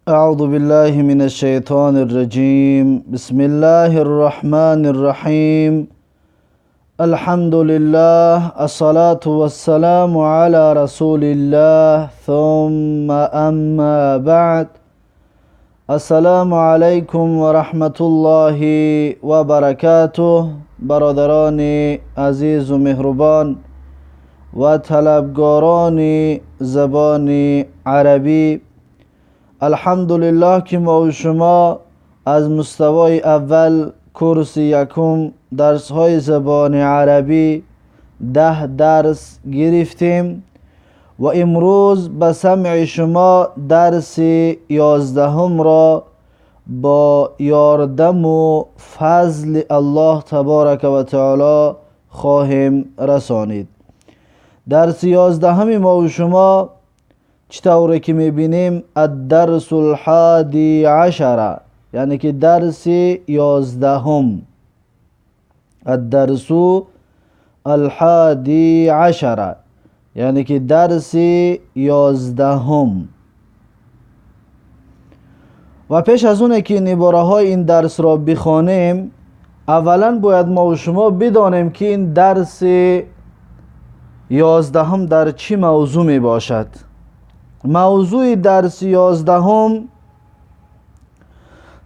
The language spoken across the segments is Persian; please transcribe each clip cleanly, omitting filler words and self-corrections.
أعوذ بالله من الشيطان الرجيم. بسم الله الرحمن الرحيم. الحمد لله، الصلاة والسلام على رسول الله، ثم أما بعد. السلام عليكم ورحمة الله وبركاته. برادران عزیز و مهربان و طلبگاران زبان عربی، الحمدلله که ما و شما از مستوای اول کورس یکم درس های زبان عربی 10 درس گرفتیم و امروز به سمع شما درس 11 را با یاردم و فضل الله تبارک و تعالی خواهیم رسانید. درس 11 ما و شما چطوره که میبینیم الدرس الحادی عشر، یعنی که درس 11. الدرس الحادی عشر یعنی که درس 11. و پیش از اونه که نباره های این درس را بخوانیم، اولا باید ما و شما بدانیم که این درس 11 در چی موضوع می باشد. موضوع درس 11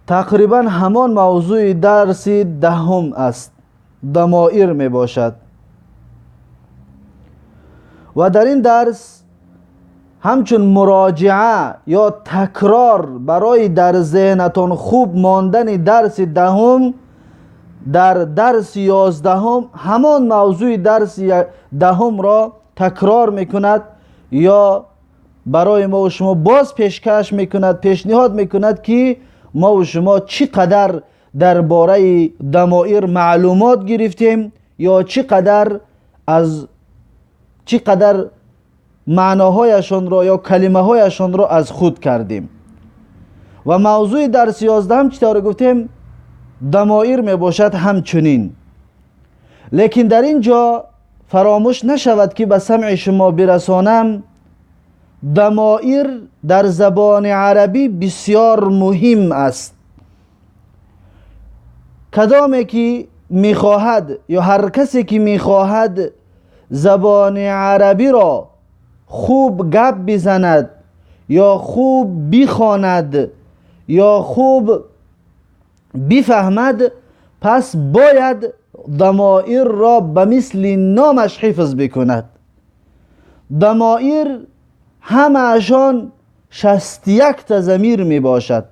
تقریبا همان موضوع درس 10 است، ضمائر می باشد. و در این درس همچون مراجعه یا تکرار برای در ذهنتان خوب ماندن درس 10 در درس 11 همان موضوع درس 10 را تکرار میکند یا برای ما و شما باز پیشکش میکند، پیشنهاد میکند که ما و شما چقدر درباره ضمائر معلومات گرفتیم یا چقدر معناهایشان را یا کلمه هایشان را از خود کردیم. و موضوع درس 11 چطور گفتیم ضمائر می باشد همچنین. لیکن در اینجا فراموش نشود که به سمع شما برسانم ضمائر در زبان عربی بسیار مهم است. کدامی که میخواهد یا هر کسی که میخواهد زبان عربی را خوب گپ بزند یا خوب بخواند یا خوب بفهمد، پس باید ضمائر را به مثل نامش حفظ بکند. ضمائر همه‌شان 61 تا ضمیر می باشد،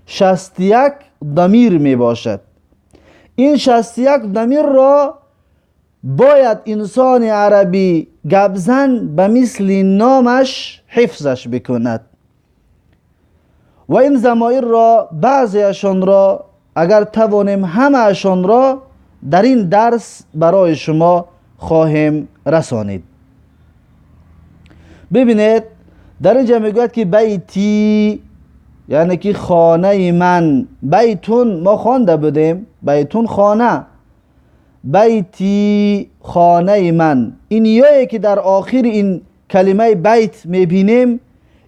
61 ضمیر می باشد. این 61 ضمیر را باید انسان عربی گپزن به مثل نامش حفظش بکند. و این ضمائر را بعضیشان را اگر توانیم همه‌شان را در این درس برای شما خواهیم رسانید. ببینید در اینجا میگوید که بیتی یعنی که خانه من، بیتون ما خوانده بودیم، بیتون خانه، بیتی خانه من. این یایی که در آخر این کلمه بیت میبینیم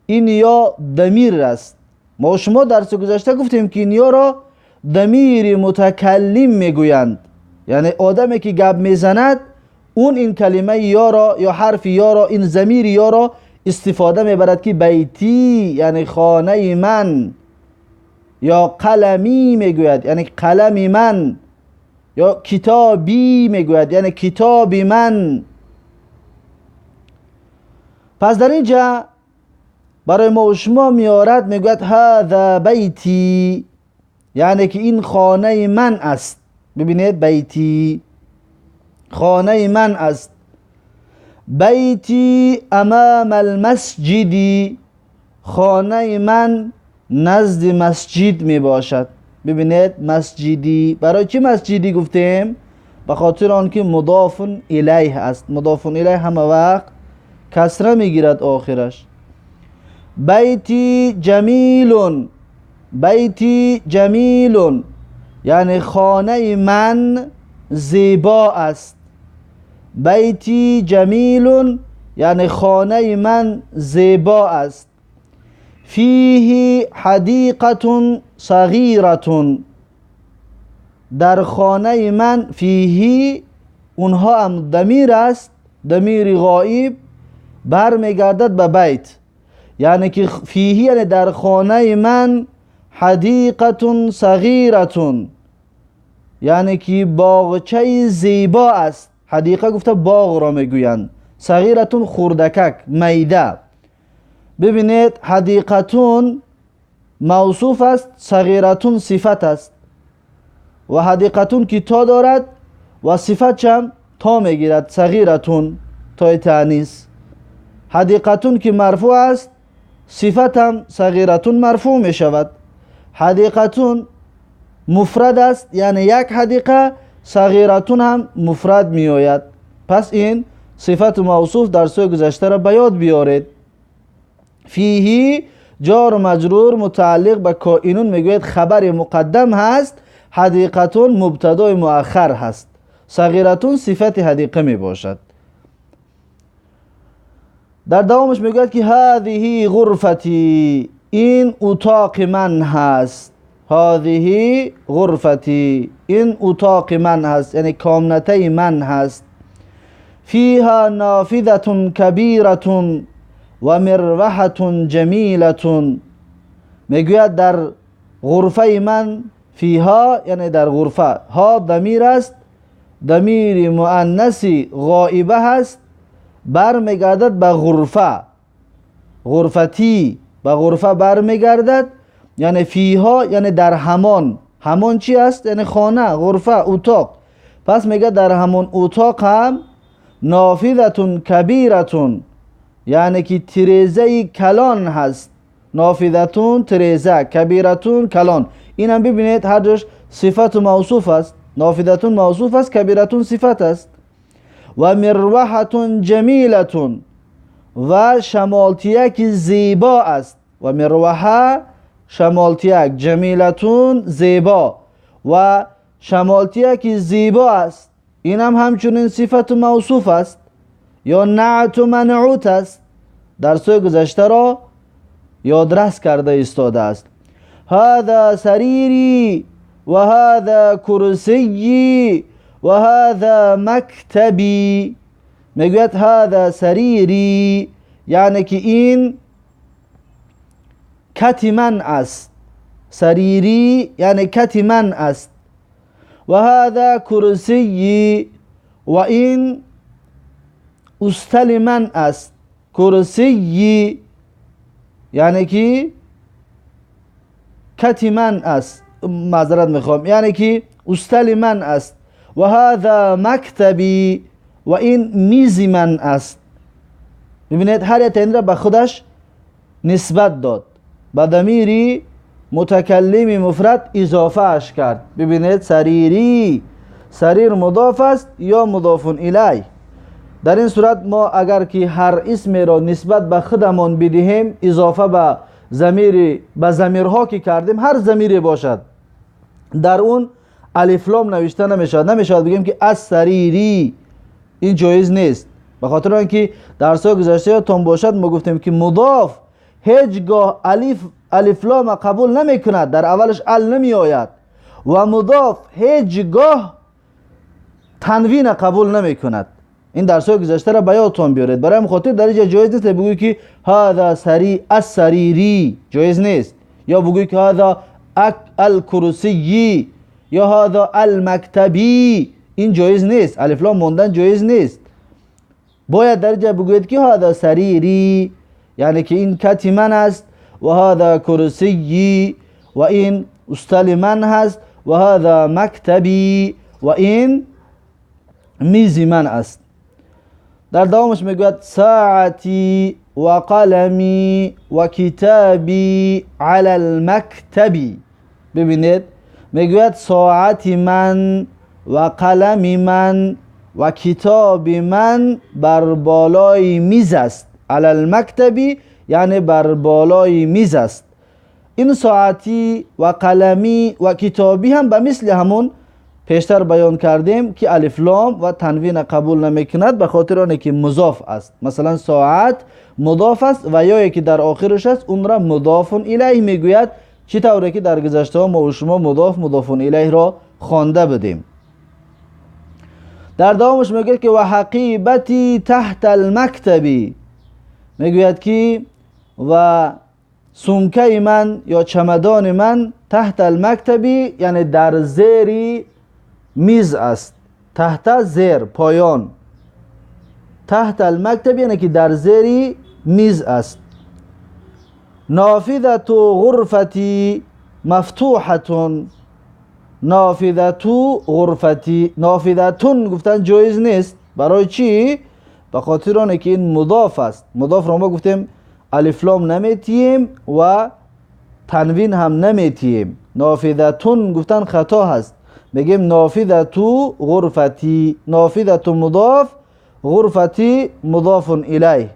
این یا ضمیر است. ما شما درس گذشته گفتیم که این یا را ضمیر متکلم میگویند، یعنی آدمی که گپ میزند اون این کلمه یا را یا حرف یا را، این ضمیر یا را استفاده میبرد که بیتی یعنی خانه من، یا قلمی میگوید یعنی قلم من، یا کتابی میگوید یعنی کتاب من. پس در اینجا برای ما و شما میارد میگوید هذا بیتی، یعنی که این خانه من است. ببینید بیتی خانه من است. بیتی امام المسجدی، خانه من نزد مسجد می باشد. ببینید مسجدی، برای چی مسجدی گفتیم؟ به خاطر آنکه مضاف الیه است. مضاف الیه همه وقت کسره می گیرد آخرش. بیتی جمیلون، بیتی جمیلون یعنی خانه من زیبا است. بیتی جمیلون یعنی خانه من زیبا است. فیه حدیقة صغیرة، در خانه من. فیه اونها هم ضمیر است، ضمیر غایب برمیگردد به بیت، یعنی که فیه یعنی در خانه من، حدیقة صغیرة یعنی که باغچه زیبا است. حدیقه گفته باغ را میگویند، صغیرة خردکک میده. ببینید حدیقتون موصوف است، صغیرتون صفت است و حدیقتون که تا دارد و صفت هم تا میگیرد، صغیرتون تا تانیث. حدیقتون که مرفوع است صفت هم صغیرتون مرفوع می شود. حدیقتون مفرد است یعنی یک حدیقه، صغیرتون هم مفرد می آید. پس این صفت موصوف در سوی گذشته را به یاد بیارید. فیه جار و مجرور متعلق به کائنون میگوید خبر مقدم هست، حدیقتون مبتدای مؤخر هست، صغیرتون صفت حدیقه می باشد. در دوامش میگوید که هذه غرفتی، این اتاق من هست. هذه غرفتی، این اتاق من هست یعنی کامنته من هست. فیها نافذة کبیرة و مروحة جمیلة، میگوید در غرفه من، فیها یعنی در غرفه، ها ضمیر است، ضمیر مؤنثی غائبه هست، برمیگردد به غرفه. غرفتی به غرفه برمیگردد، یعنی فیها یعنی در همان. همان چی است؟ یعنی خانه، غرفه، اتاق. پس میگه در همان اتاق هم نافذة کبیرة یعنی که تریزه کلان هست. نافذة تریزه، کبیرة کلان. این هم ببینید هر جاش صفت و موصوف است. نافذة موصوف است، کبیرة صفت است. و مروحة جمیلة و شمالتیک زیبا است. و مروحه شمالتیک، جمیلة زیبا و شمالتیک زیبا است. این هم همچنین صفت و موصوف است یا نعت و منعوت است. در سوی گذشته را یادرس کرده ایستاده است. هذا سریری و هذا کرسی و هذا مکتبی، میگوید هذا سریری یعنی که این کت من است. سریری یعنی کت من است. و هذا کرسی و این استل من است. کرسی یعنی که کت من است، معذرت میخوام، یعنی که استل من است. و هذا مکتبی و این میز من است. ببینید هر یک این را به خودش نسبت داد، به ضمیر متکلم مفرد اضافه اش کرد. ببینید سریری، سریر مضاف است یا مضاف الیه. در این صورت ما اگر که هر اسم را نسبت به خودمان بدهیم، اضافه به ضمیر، به ضمیرها که کردیم، هر ضمیری باشد در اون الف لام نوشته نمیشود بگیم که از سریری. این جایز نیست، به خاطر اینکه در سال گذشته یادتون باشد ما گفتیم که مضاف هیچگاه الف لام قبول نمی کند، در اولش ال نمی آید، و مضاف هیچگاه تنوین قبول نمی کند. این درس های گذشته را به یادتون بیارید. برای مخاطب در اینجا جایز نیست بگویی که هذا سری السریری، جایز نیست. یا بگویی که هذا الکرسی یا هذا المکتبی، این جایز نیست. الف لام موندن جایز نیست. باید در اینجا بگویید که هذا سریری، یعنی که این کت من است، و هذا کرسی و این استل من هست، و هذا مکتبی و این میز من است. در دوامش میگوید ساعتی و قلمی و کتابی علی المکتبی. ببینید میگوید ساعت من و قلم من و کتاب من بر بالای میز است. علی المکتبی یعنی بر بالای میز است. این ساعتی و قلمی و کتابی هم به مثل همون پیشتر بیان کردیم که الف لام و تنوین قبول نمیکند به خاطر آنه که مضاف است. مثلا ساعت مضاف است و یا یکی در آخرش است، اون را مضاف الیه میگوید، چی طوره که در گذشته ها ما و شما مضاف الیه را خوانده بدیم. در دوامش میگه که و حقیبتی تحت المکتبی، میگوید که و سمکه من یا چمدان من تحت المکتبی یعنی در زیر میز است. تحت زیر پایان، تحت المکتب یعنی که در زیر میز است. نافذة غرفتی مفتوحتون، نافذة غرفتی، نافذتون گفتن جایز نیست. برای چی؟ به خاطر آنه که این مضاف است. مضاف را ما گفتیم الف لام نمیتیم و تنوین هم نمیتیم. نافذتون گفتن خطا هست، بگیم نافذة غرفتی، نافذة مضاف، غرفتی مضاف الیه.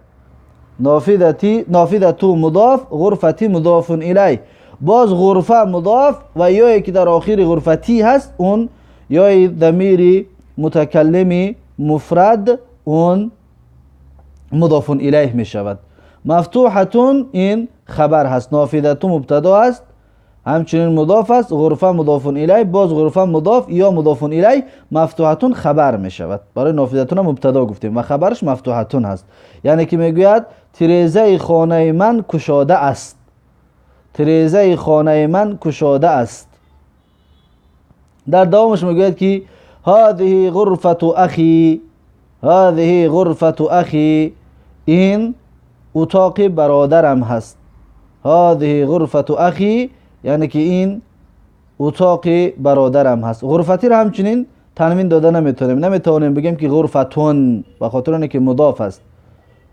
نافذة مضاف، غرفتی مضاف الیه. باز غرفه مضاف و یایی که در آخر غرفتی هست اون یای ضمیر متکلم مفرد اون مضاف الیه می شود. مفتوحتون این خبر هست، نافذة مبتدا است، همچنین مضاف است، غرفه مضاف الیه، باز غرفه مضاف یا مضاف الیه، مفتوحتون خبر می شود. برای نافذتون مبتدا گفتیم و خبرش مفتوحتون هست. یعنی که میگوید تریزه خانه من کشاده است، تریزه خانه من کشاده است. در دوامش میگوید که هذه غرفة اخی، هذه غرفة اخی، این اتاق برادرم هست. هذه غرفة اخی یعنی که این اتاق برادرم هست. غرفتی را همچنین تنوین داده نمیتونیم بگیم که غرفتون، به خاطر اینه که مضاف است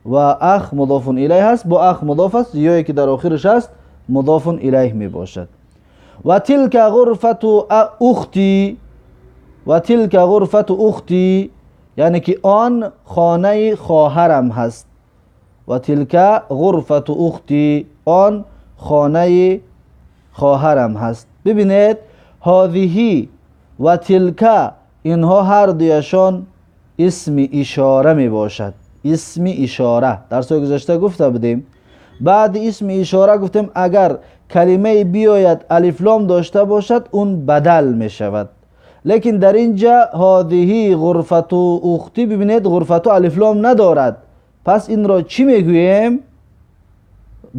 و اخ مضاف الیه هست، با اخ مضاف است، یا که در آخرش هست مضاف الیه می باشد. و تلک غرفة اختی، و تلک غرفة اختی یعنی که آن خانه خواهرم هست. و تلک غرفة اختی، آن خانه خواهرم هست. ببینید هذه و تلک اینها هر دویشان اسم اشاره می باشد. اسم اشاره در سوی گذشته گفته بودیم، بعد اسم اشاره گفتیم اگر کلمه بیاید الف لام داشته باشد اون بدل می شود. لیکن در اینجا هذه غرفة اختی، ببینید غرفة الف لام ندارد، پس این را چی میگوییم؟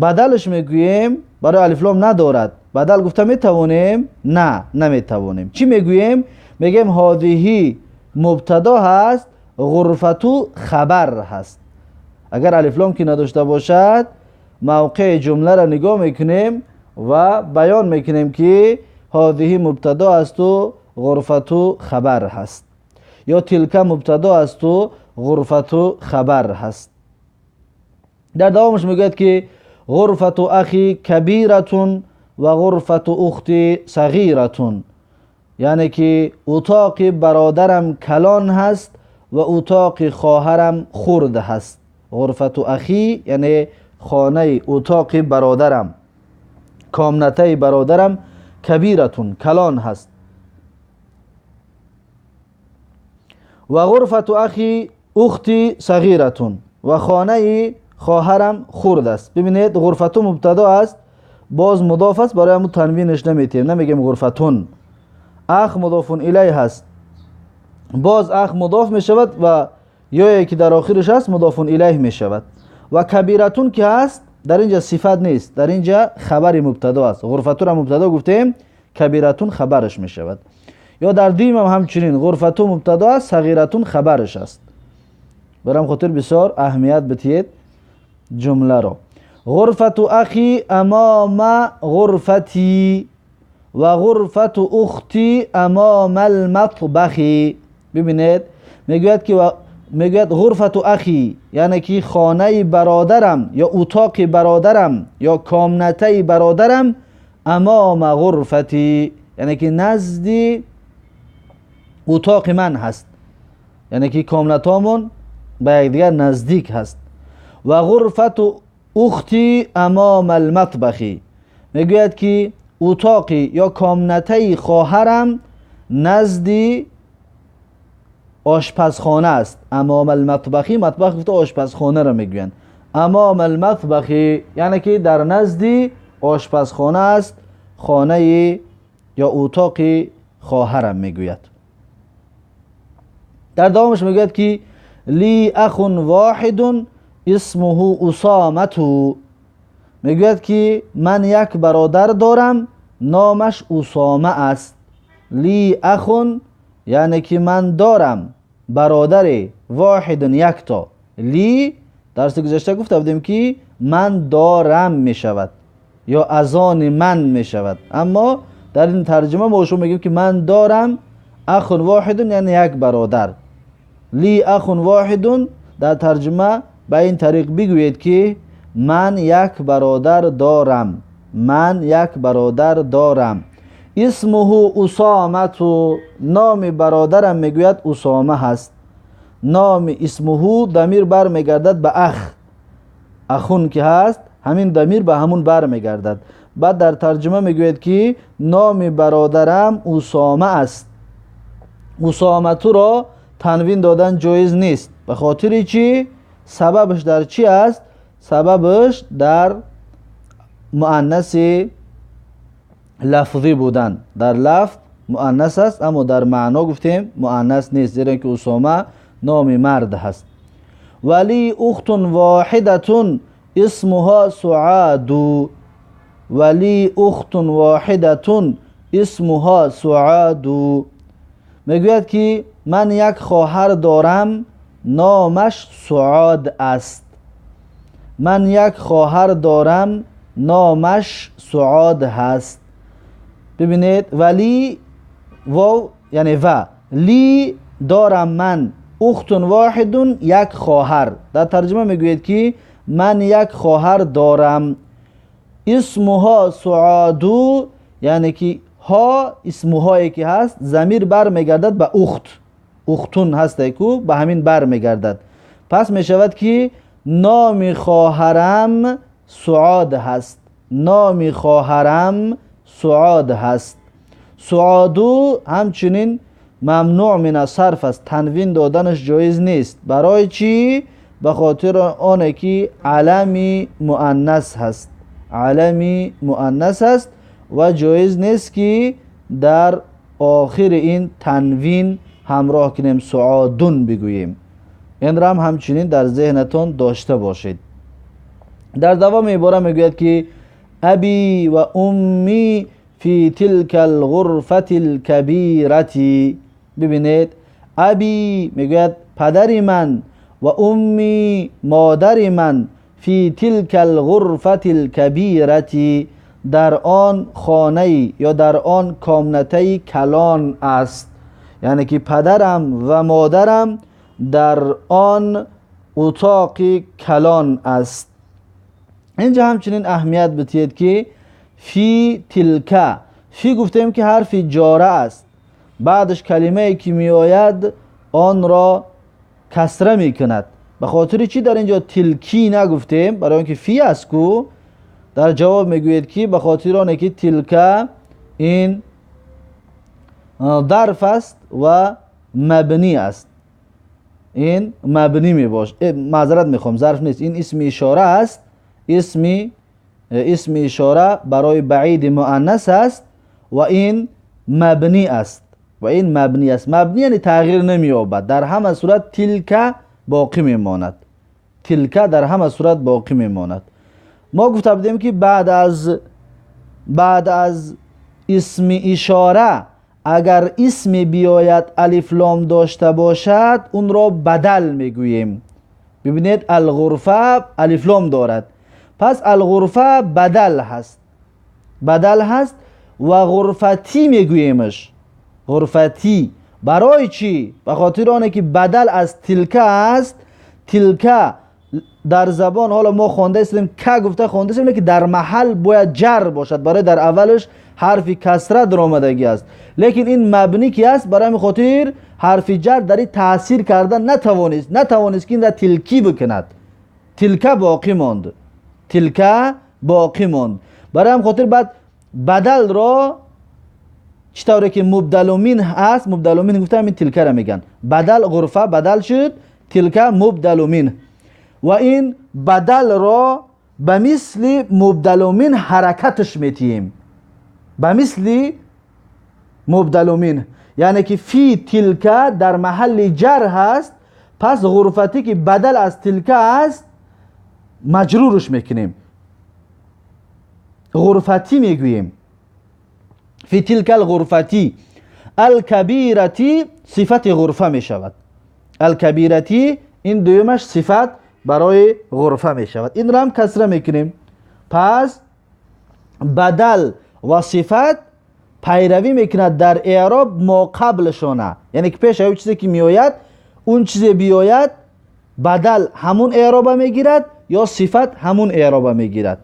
بدلش میگوییم. برای الف لام ندارد بدل گفته میتوانیم؟ نه نمیتوانیم. چی میگوییم؟ میگیم هذه مبتدا هست، غرفة خبر هست. اگر الف لام که نداشته باشد موقع جمله را نگاه میکنیم و بیان میکنیم که هذه مبتدا است و غرفة خبر هست، یا تلک مبتدا است و غرفة خبر هست. در دوامش میگوید که غرفة اخی کبیرة و غرفة اختی صغیرة، یعنی که اتاق برادرم کلان هست و اتاق خواهرم خرد هست. غرفة اخی یعنی خانه اتاق برادرم، کامنته برادرم کبیرة کلان هست. و غرفة اخی اختی صغیرة و خانه خواهرم خرد است. ببینید غرفة مبتدا است، باز مضاف است، برای همون تنوینش نمیتیم، نمیگیم غرفتون. اخ مضاف الیه هست، باز اخ مضاف می شود و یا که در آخرش هست مضاف الیه می شود. و کبیرتون که هست در اینجا صفت نیست، در اینجا خبر مبتدا است. غرفتون هم مبتدا گفتیم، کبیرتون خبرش می شود. یا در دیم هم همچنین غرفتون مبتدا است، صغیرتون خبرش است. برام خاطر بسیار اهمیت بدید جمله رو. غرفة اخی امام غرفتی و غرفة اختی امام المطبخی. ببینید میگوید غرفة اخی یعنی که خانه برادرم یا اتاق برادرم یا کامنته برادرم امام غرفتی یعنی که نزد اتاق من هست، یعنی که کامنتامون به یکدیگر نزدیک هست. و غرفة اختی امام المطبخی میگوید که اتاقی یا کامنته خواهرم نزدی آشپزخانه است. امام المطبخی، مطبخ گفته آشپزخانه را میگویند. امام المطبخی یعنی که در نزدی آشپزخانه است، خانه یا اتاق خواهرم میگوید. در دوامش میگوید که لی اخ واحد اسمه اسامه، میگوید که من یک برادر دارم نامش اسامه است. لی اخ یعنی که من دارم برادر، واحد یک تا. لی درس گذشته گفته بودیم که من دارم می شود یا از آن من می شود، اما در این ترجمه ما شما میگیم که من دارم اخ واحد یعنی یک برادر. لی اخ واحد در ترجمه به این طریق بگویید که من یک برادر دارم، من یک برادر دارم. اسمه اسامه، نام برادرم میگوید اسامه هست. نام اسمه ضمیر بر میگردد به اخ، اخون که هست همین ضمیر به همون بر میگردد. بعد در ترجمه میگوید که نام برادرم اسامه است. اسامه تو را تنوین دادن جایز نیست. به خاطر چی؟ سببش در چی است؟ سببش در مؤنث لفظی بودن. در لفظ مؤنث است اما در معنا گفتیم مؤنث نیست، زیرا که اسامه نام مرد هست. ولی اخت واحدة اسمها سعاد، ولی اخت واحدة اسمها سعاد، میگوید که من یک خواهر دارم نامش سعاد است. من یک خواهر دارم نامش سعاد هست. ببینید ولی واو یعنی و، لی دارم من، اخت واحد یک خواهر. در ترجمه میگوید که من یک خواهر دارم، اسمها سعادو یعنی که ها اسمهایی که هست ضمیر بر میگردد به اخت، اختون هست که به همین بر میگردد. پس میشود که نام خواهرم سعاد هست، نام خواهرم سعاد هست. سعادو همچنین ممنوع من الصرف است، تنوین دادنش جایز نیست. برای چی؟ به خاطر آنه که علمی مؤنث هست، علمی مؤنث است و جایز نیست که در آخر این تنوین همراه کنیم سعادون بگوییم. این را همچنین در ذهنتون داشته باشید. در دوام عبارت میگوید که ابی و امی فی تلک الغرفة الکبیرة. ببینید ابی میگوید پدر من و امی مادر من، فی تلک الغرفة الکبیرة در آن خانه یا در آن کامنته کلان است. یعنی که پدرم و مادرم در آن اتاق کلان است. اینجا همچنین اهمیت بدهید که فی تلک، فی گفتیم که حرف جاره است، بعدش کلمه ای که می آید آن را کسره می کند. به خاطر چی در اینجا تلکی نگفتیم؟ برای اینکه فی است کو در جواب میگوید که به خاطر آنه که تلک این ظرف است و مبنی است. این مبنی می باش، معذرت میخوام ظرف نیست، این اسم اشاره است. اسم اشاره برای بعید مؤنث است و این مبنی است، و این مبنی است. مبنی یعنی تغییر نمی‌یابد، در همه صورت تلک باقی میماند، تلک در همه صورت باقی میماند. ما گفته بودیم که بعد از اسم اشاره اگر اسم بیاید الف لام داشته باشد اون را بدل میگوییم. ببینید الغرفه الف لام دارد، پس الغرفه بدل هست، بدل هست و غرفتی میگوییمش، غرفتی. برای چی؟ به خاطر آنه که بدل از تلکه است. تلکه در زبان حالا ما خوانده استیم که گفته خوانده استیم که در محل باید جر باشد، برای در اولش حرف کسره در آمدگی است. لیکن این مبنی که است برای خاطر حرف جر در این تاثیر کردن نتوانست که این را تلکی بکند، تلکه باقی ماند، تلکه باقی ماند. برای هم خاطر بعد بدل را چطوره که مبدل من هست، مبدل من گفتم این تلکه را میگن. بدل غرفه بدل شد، تلکه مبدل من. و این بدل را به مثل مبدل من حرکتش میتیم، به مثل مبدل من، یعنی که فی تلکه در محل جر هست، پس غرفتی که بدل از تلکه است مجرورش میکنیم، غرفتی میگوییم. فی تلک الغرفتی، الکبیرتی صفت غرفه میشود. الکبیرتی این دویمش صفت برای غرفه میشود. این را هم کسره میکنیم. پس بدل و صفت پیروی میکند در اعراب ما قبلشونه، یعنی که پیش اون چیزی که میآید، اون چیزی بیاید بدل همون اعراب میگیرد یا صفت همون اعراب میگیرد.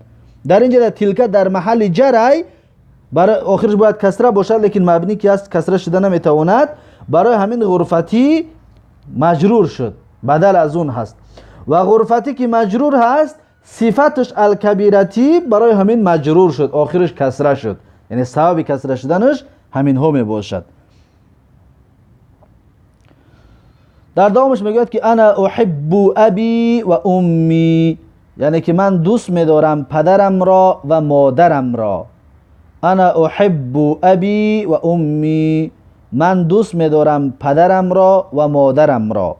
در اینجا در تلکه در محل جرای برای آخرش باید کسره باشد، لیکن مبنی که است کسره شده نمیتواند، برای همین غرفتی مجرور شد، بدل از اون هست. و غرفتی که مجرور هست صفتش الکبیرتی، برای همین مجرور شد، آخرش کسره شد، یعنی سبب کسره شدنش همین ها می باشد. در دومش میگوید که انا احب ابی و امی، یعنی که من دوست می‌دارم پدرم را و مادرم را. انا احب ابی و امی، من دوست می‌دارم پدرم را و مادرم را.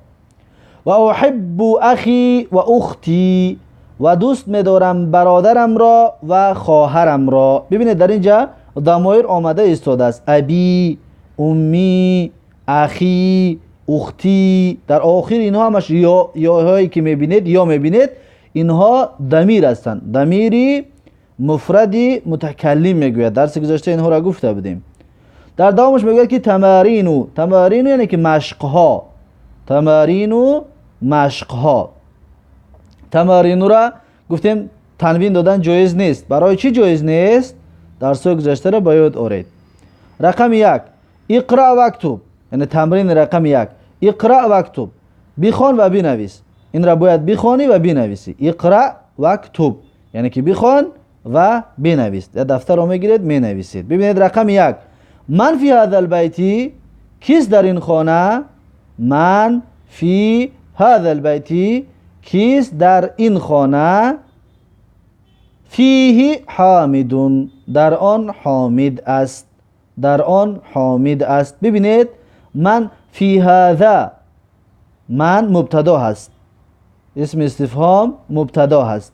و احب اخی و اختی، و دوست می‌دارم برادرم را و خواهرم را. ببینید در اینجا ضمایر آمده ایستاده است، ابی، امی، اخی، اختی. در آخر اینها همش یا هایی که میبینید یا میبینید اینها ضمیر هستند، ضمیری مفردی متکلم میگوید. درس گذشته اینها را گفته بودیم. در دومش میگوید که تمارینو، تمارینو یعنی که مشقها، تمارینو مشقها. تمارینو را گفتیم تنوین دادن جایز نیست. برای چی جایز نیست؟ درس گذشته را باید آورید. رقم 1 اقرا و اکتب، یعنی تمرین رقم 1 اقرا و اکتب، بخوان و بنویس. این را باید بخوانی و بنویسی. اقرا و اکتب یعنی که بخوان و بنویس. یا دفتر رو میگیرید مینویسید. ببینید رقم 1 من فی هذا البیت، کیست در این خانه؟ من فی هذا البیت، کیست در این خانه؟ فیه حامدون، در آن حامد است، در آن حامد است. ببینید من فی هذا، من مبتدا هست، اسم استفهام مبتدا هست،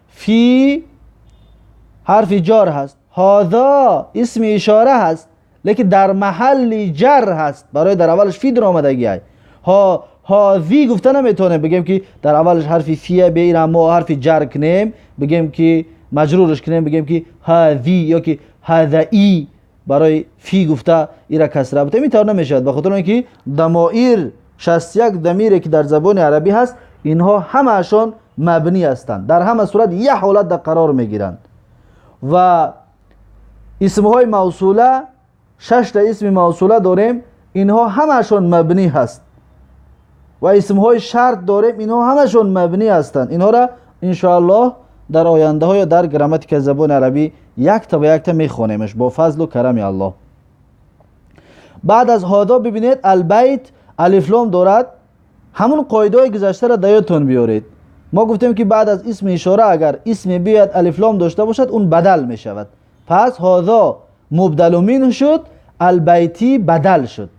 فی حرف جار هست، هذا اسم اشاره هست لیکن در محل جر هست، برای در اولش فی در آمدگی های. هذی گفته نمیتونه بگیم که در اولش حرف فیه بیرم ما حرف جر کنیم بگیم که مجرورش کنیم بگیم که هذی یا که هذئی، برای فی گفته ایرا کسره بوده اینطور نمیشد، بخاطر اینکه ضمایر 61 ضمیری که در زبان عربی هست اینها همه‌شان مبنی هستند، در همه صورت یک حالت در قرار میگیرند. و اسمهای موصوله 6 تا اسم موصوله داریم، اینها همه‌شان مبنی هست. و اسمهای شرط داریم، اینها همه‌شان مبنی هستند. اینها را ان شاء الله در آینده های در گراماتیک زبان عربی یک تا به یک تا میخونیمش با فضل و کرم الله. بعد از هادا ببینید البیت الف لام دارد، همون قاعده گذشته را یادتون بیارید. ما گفتیم که بعد از اسم اشاره اگر اسم بیاد الف لام داشته باشد اون بدل می شود. پس هادا مبدل من شد، البیتی بدل شد،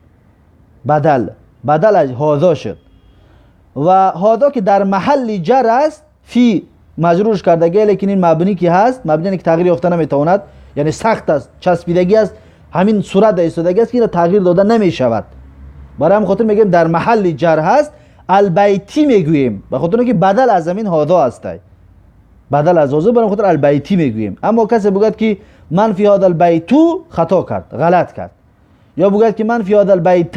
بدل از هادا شد. و هادا که در محل جر است، فی مجرورش کردگی، لیکن این مبنی که هست، مبنی که تغییر یافته نمیتواند، یعنی سخت است، چسبیدگی است، همین صورت ایستادگی است که تغییر داده نمی شود. برای همین خاطر میگیم در محل جر هست، البیتی میگوییم به خاطر اینکه بدل از همین هادا است، بدل از هادا، برای خاطر البیتی میگوییم. اما کسی بگوید که من فی هذا البیت، خطا کرد، غلط کرد. یا بگوید که من فی هذا البیت،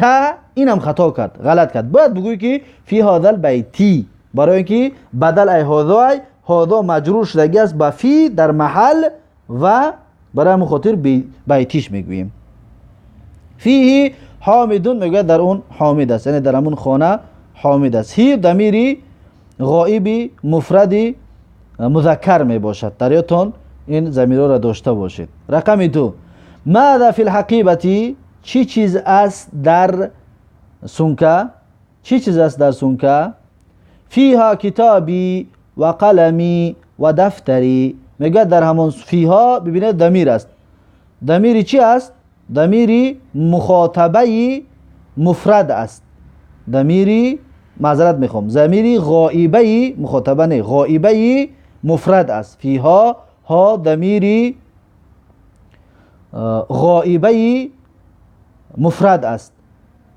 اینم خطا کرد، غلط کرد. باید بگویی که فی هذا البیتی، برای اینکه بدل ای هادا مجرور شدگی است با فی در محل و برای همین خاطر بیتیش میگوییم. فیه حامدون میگوید در اون حامد است، یعنی در همون خانه حامد است. هی ضمیری غائبی مفردی مذکر می باشد، در یادتون این ضمیرها را داشته باشید. رقم 2 ماذا فی الحقیبتی، چی چیز است در سونکه، چی چیز است در سونکه. فیها کتابی و قلمی و دفتری. میگه در همون فیها ببینید ضمیر است. ضمیری چی است؟ ضمیری مخاطبه مفرد است. ضمیری، معذرت میخوام، ضمیری غائبه، مخاطبه نه، غائبه مفرد است. فیها، ها ضمیری غائبه مفرد است،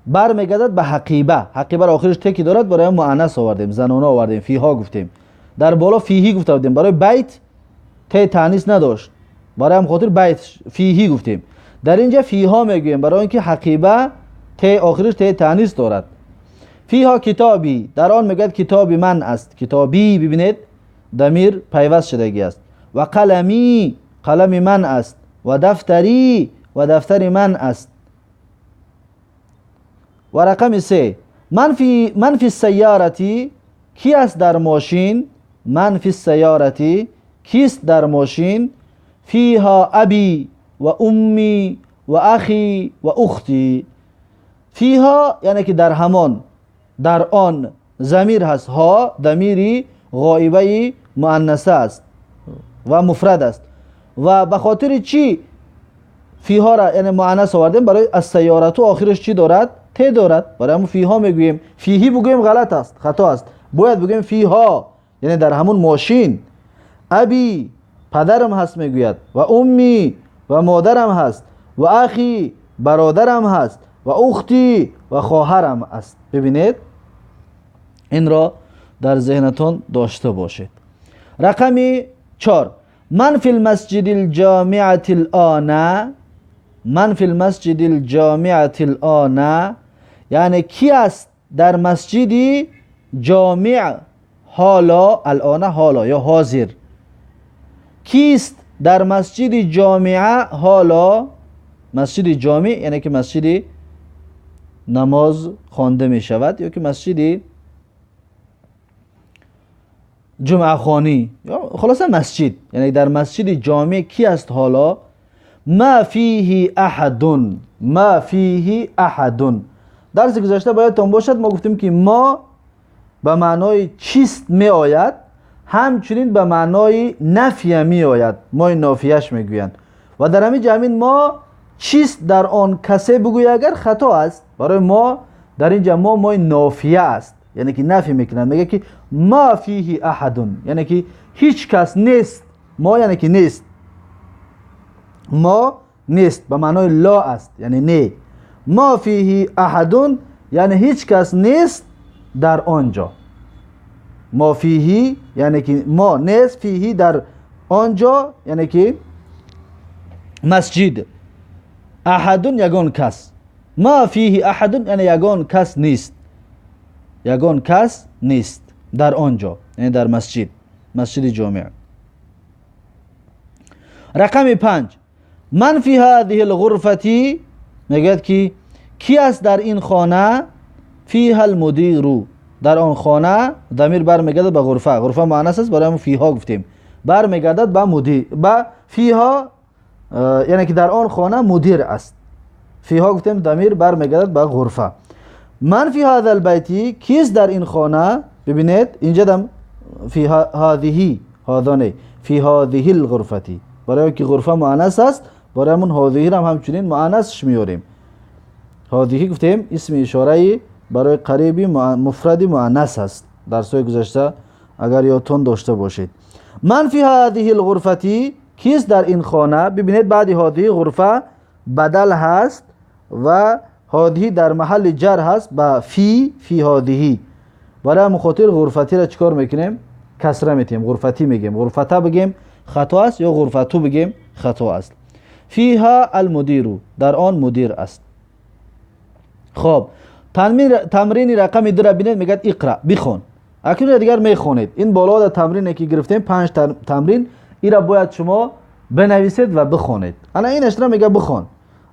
برمیگردد به حقیبه. حقیبه را آخرش تکی دارد، برای مؤنث آوردیم، زنانه آوردیم، فیها گفتیم. در بالا فیهی گفته بودیم، برای بیت ته تانیث نداشت، برای هم خاطر بیت فیهی گفتیم. در اینجا فیها میگوییم برای اینکه حقیبه ته آخرش ته تانیث دارد. فیها کتابی، در آن میگد کتابی من است. کتابی ببینید ضمیر پیوست شدگی است. و قلمی، قلم من است. و دفتری، و دفتر من است. و رقم 3 من فی السیارتی، کی است در ماشین. من فی السیارتی، کیست در ماشین. فیها ابی و امی و اخی و اختی. فیها یعنی که در همان، در آن ضمیر هست. ها ضمیری غائبه مؤنثه است و مفرد است. و به خاطر چی فیها را یعنی مؤنث آوردیم؟ برای السیارت آخرش چی دارد؟ ت دارد. برای همون فیها میگوییم. فیهی بگوییم غلط است، خطا است. باید بگوییم فیها، یعنی در همون ماشین. ابی پدرم هست میگوید، و امی و مادرم هست، و اخی برادرم هست، و اختی و خواهرم است. ببینید این را در ذهنتون داشته باشید. رقم 4 من فی المسجد الجامعة الان. من فی المسجد الجامعة الان یعنی کی است در مسجد جامع حالا، الان حالا یا حاضر. کیست در مسجد جامعه حالا. مسجد جامع یعنی که مسجد نماز خوانده می شود، یا که مسجد جمعه خانی، یا خلاصه مسجد. یعنی در مسجد جامع کی است حالا. ما فیه احد، ما فیه احد. درس گذشته باید باشد ما گفتیم که ما به معنای چیست می آید، همچنین به معنای نفی می آید، ما نافیش می گویند. و در همین جمعین ما چیست در آن کسی بگوی اگر خطا است. برای ما در اینجا ما نافیه است، یعنی که نفی میکنند. میگه که ما فیه احد، یعنی که هیچ کس نیست. ما یعنی که نیست، ما نیست به معنای لا است، یعنی نه. ما فیه احد یعنی هیچ کس نیست در آنجا. ما فیه یعنی که ما نیست، فیه در آنجا یعنی که مسجد. احد یگان کس. ما فیه احد یعنی یگان کس نیست، یگان کس نیست در آنجا، یعنی در مسجد، مسجد جامع. رقم 5 من فی هذه الغرفه میگه که کی است در این خانه. فیها المدیر، در آن خانه ضمیر برمیگردد به غرفه. غرفه مؤنث است، برای همون فیها گفتیم. برمیگردد به مدیر، به فیها یعنی که در آن خانه مدیر است. فیها گفتیم ضمیر برمیگردد به غرفه. من فی هذا البیت، کیست در این خانه. ببینید اینجا دم فی هذه، هذا نه، فی هذه الغرفه، برای که غرفه مؤنث است، برای همون هذه را هم همچنین مؤنثش میاریم. هذه گفتیم اسم اشاره برای قریبی مفردی مؤنث است. درس‌های گذشته اگر یادتون داشته باشید. من فی هذه الغرفه، کیست در این خانه. ببینید بعد هذه غرفه بدل هست و هذه در محل جر هست با فی هذه. برای مخاطر غرفتی را چیکار میکنیم؟ کسره میتیم، غرفتی میگیم. غرفته بگیم خطا است، یا غرفتو بگیم خطا است. فیها المدیر، در آن مدیر است. خب تمرین رقم 2 را ببینید، میگه اقرا، بخون. اکنون دیگر میخونید. این بالا در تمرینی که گرفتیم 5 تمرین، این را باید شما بنویسید و بخونید. الان این اشترا میگه بخون.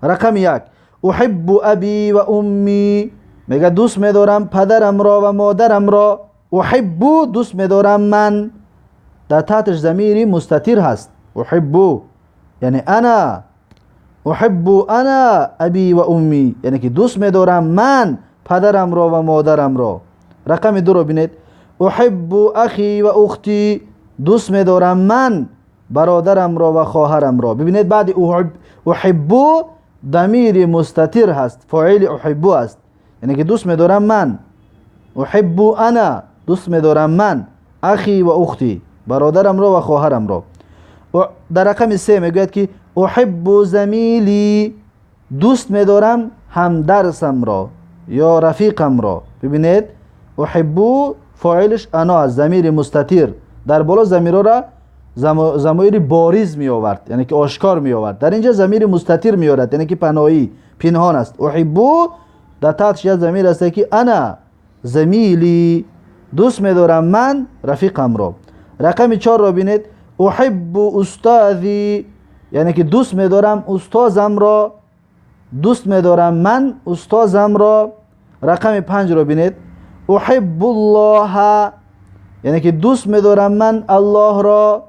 رقم 1 احب ابی و امی، میگه دوست میدارم پدرم را و مادرم را. احب دوست میدارم من، در تحتش ضمیری مستتر هست. احب یعنی انا. احب انا ابی و امی، یعنی که دوست می‌دارم من پدرم را و مادرم را. رقم 2 رو ببینید. احب اخی و اختی، دوست می‌دارم من برادرم را و خواهرم را. ببینید بعد احب ضمیر مستتر هست، فاعل احب است، یعنی که دوست می‌دارم من. احب انا، دوست می‌دارم من، اخی و اختی، برادرم را و خواهرم را. در رقم 3 میگوید که احب زمیلی، دوست می‌دارم همدرسم را یا رفیقم را. ببینید احب فاعلش انا است، ضمیر مستتر. در بالا ضمیرها را ضمیر بارز می آورد، یعنی که آشکار می آورد. در اینجا ضمیر مستتر می آورد، یعنی که پناهی، پنهان است. احب در تحتش یه ضمیر است که انا زمیلی، دوست می دارم من رفیقم را. رقم 4 را ببینید. احب استاذی، یعنی که دوست می دارم استادم را، دوست می دارم من استادم را. رقم 5 را ببینید. احب الله، یعنی که دوست می دارم من الله را،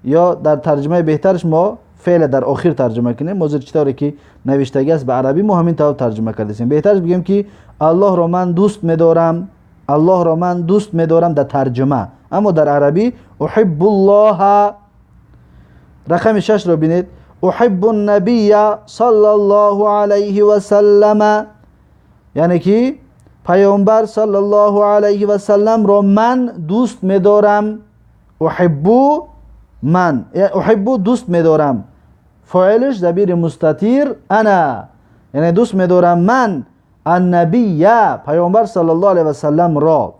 یا در ترجمه بهترش ما فعل در آخر ترجمه کنیم. موضوع چطوری که نوشتگی است به عربی ما همین طور ترجمه کردیم. بهترش بگیم که الله را من دوست می دارم، الله را من دوست می دارم در ترجمه، اما در عربی احب الله. رقم 6 را ببینید. احب النبی صلی الله علیه و سلم، یعنی که پیامبر صلی الله علیه و سلم را من دوست می دارم. احب من، احب دوست می دارم، فاعلش ضمیر مستتر انا، یعنی دوست می دارم من النبی پیامبر صلی الله علیه و سلم را.